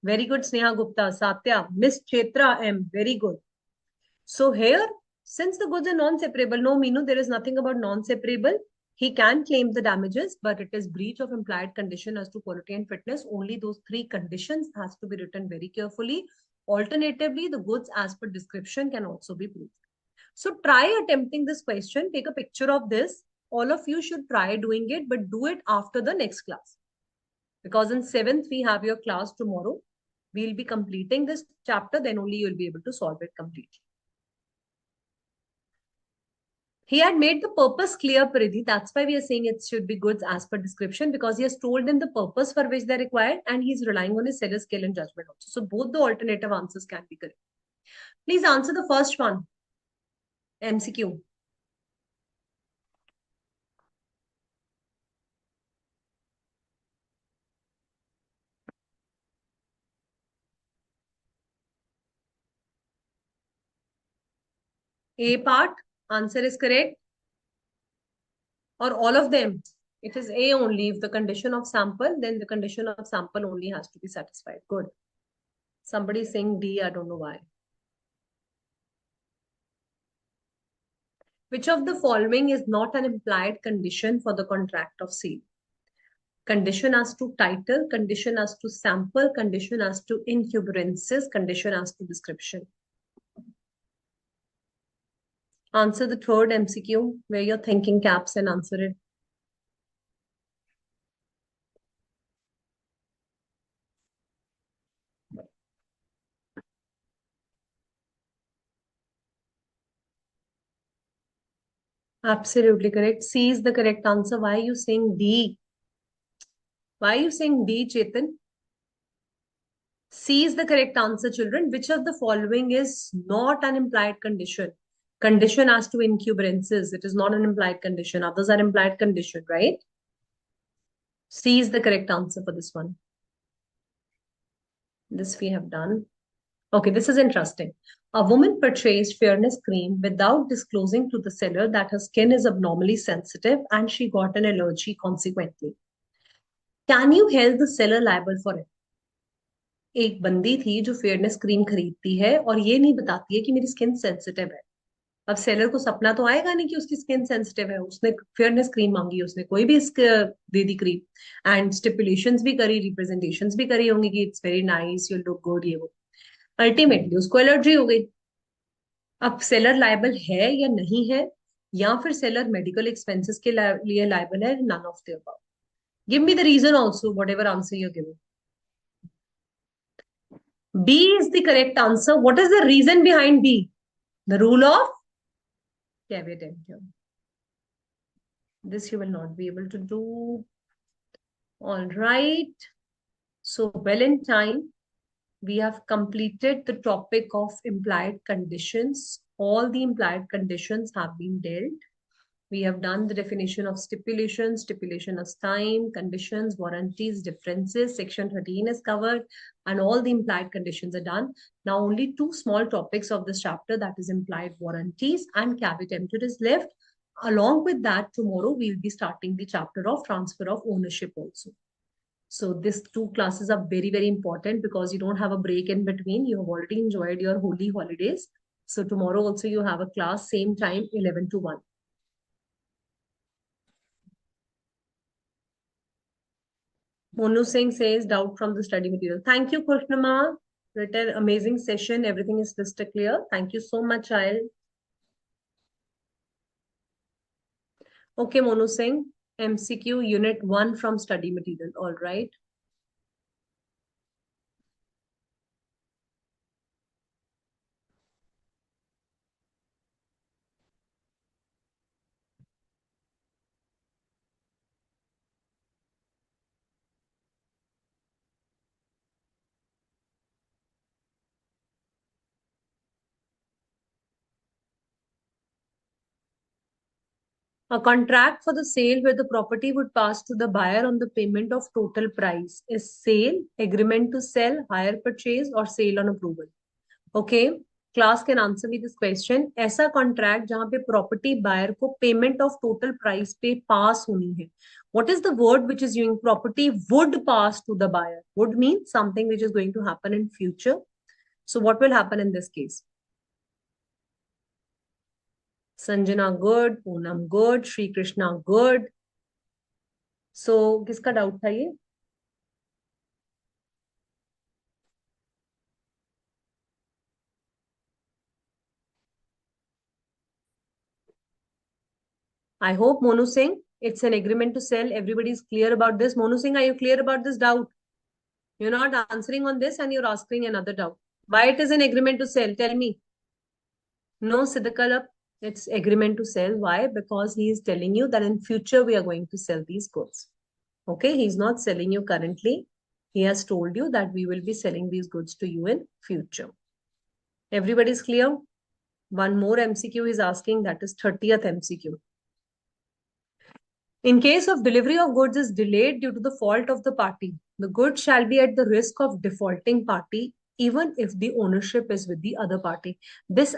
Very good, Sneha Gupta. Satya, Miss Ch3 M. Very good. So here, since the goods are non-separable, no, Meenu, there is nothing about non-separable. He can claim the damages, but it is breach of implied condition as to quality and fitness. Only those three conditions has to be written very carefully. Alternatively, the goods as per description can also be proved. So try attempting this question. Take a picture of this. All of you should try doing it, but do it after the next class. Because in 7th, we have your class tomorrow. We'll be completing this chapter. Then only you'll be able to solve it completely. He had made the purpose clear, Paridhi. That's why we are saying it should be goods as per description, because he has told them the purpose for which they're required and he's relying on his seller's skill and judgment also. So both the alternative answers can be correct. Please answer the first one. MCQ. A part, answer is correct. Or all of them? It is A only. If the condition of sample, then the condition of sample only has to be satisfied. Good. Somebody is saying D, I don't know why. Which of the following is not an implied condition for the contract of sale? Condition as to title, condition as to sample, condition as to incumbrances, condition as to description. Answer the third MCQ. Wear your thinking caps and answer it. Absolutely correct. C is the correct answer. Why are you saying D? Why are you saying D, Chetan? C is the correct answer, children. Which of the following is not an implied condition? Condition as to incumbrances. It is not an implied condition. Others are implied condition, right? C is the correct answer for this one. This we have done. Okay, this is interesting. A woman purchased fairness cream without disclosing to the seller that her skin is abnormally sensitive and she got an allergy consequently. Can you hold the seller liable for it? एक बंदी थी जो fairness cream खरीदती है और ये नहीं बताती है कि मेरी स्किन सेंसिटिव है. अब सेलर को सपना तो आएगा नहीं कि उसकी स्किन सेंसिटिव है. उसने फेयरनेस क्रीम मांगी, उसने कोई भी दे दी क्रीम एंड स्टिपुलेशंस भी करी, रिप्रेजेंटेशंस भी करी होंगी कि it's very nice, you look good, ये वो. अल्टीमेटली उसको एलर्जी हो गई. अब सेलर लायबल है या नहीं है, या फिर सेलर मेडिकल एक्सपेंसेस के लिए लायबल है, none of the above. Give me the reason also, whatever answer you are giving. B is the correct answer. What is the reason behind B? The rule of caveat emptor. This you will not be able to do. All right. So well in time, we have completed the topic of implied conditions. All the implied conditions have been dealt. We have done the definition of stipulations, stipulation as time, conditions, warranties, differences. Section 13 is covered and all the implied conditions are done. Now only two small topics of this chapter, that is implied warranties and caveat emptor, is left. Along with that, tomorrow we'll be starting the chapter of transfer of ownership also. So these two classes are very, very important because you don't have a break in between. You have already enjoyed your holy holidays. So tomorrow also you have a class, same time, 11 to 1. Monu Singh says doubt from the study material. Thank you, Krishnama. Written amazing session. Everything is crystal clear. Thank you so much, child. Okay, Monu Singh. MCQ Unit 1 from study material. All right. A contract for the sale where the property would pass to the buyer on the payment of total price is sale, agreement to sell, hire purchase, or sale on approval. Okay, class can answer me this question. ऐसा contract जहाँ पे property buyer को payment of total price पे pass होनी है. What is the word which is using? Property would pass to the buyer. Would mean something which is going to happen in future. So what will happen in this case? Sanjana good, Poonam good, Shri Krishna good. So किसका doubt था ये? I hope Monu Singh, it's an agreement to sell. Everybody is clear about this. Monu Singh, are you clear about this doubt? You're not answering on this and you're asking another doubt. Why it is an agreement to sell? Tell me. No, Siddhakalap. It's agreement to sell. Why? Because he is telling you that in future we are going to sell these goods. Okay, he's not selling you currently. He has told you that we will be selling these goods to you in future. Everybody's clear? One more MCQ is asking, that is 30th MCQ. In case of delivery of goods is delayed due to the fault of the party, the goods shall be at the risk of defaulting party even if the ownership is with the other party. This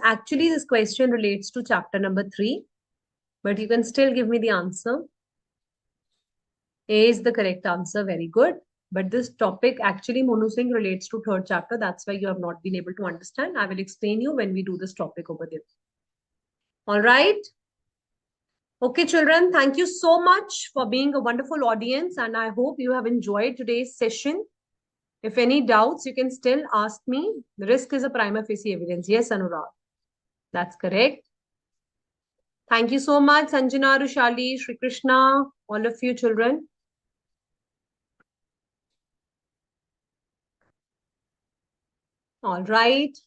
question relates to chapter number 3, but you can still give me the answer. A is the correct answer. Very good. But this topic actually, Monu Singh, relates to 3rd chapter. That's why you have not been able to understand. I will explain you when we do this topic over there. All right. Okay, children, thank you so much for being a wonderful audience. And I hope you have enjoyed today's session. If any doubts, you can still ask me. The risk is a prima facie evidence. Yes, Anurag. That's correct. Thank you so much, Sanjana, Rushali, Shri Krishna, all of you children. All right.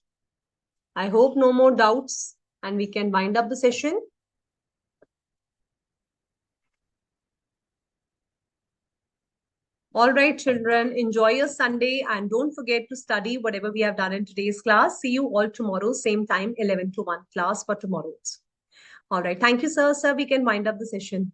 I hope no more doubts and we can wind up the session. All right, children, enjoy your Sunday and don't forget to study whatever we have done in today's class. See you all tomorrow, same time, 11 to 1 class for tomorrow's. All right. Thank you, sir. Sir, we can wind up the session.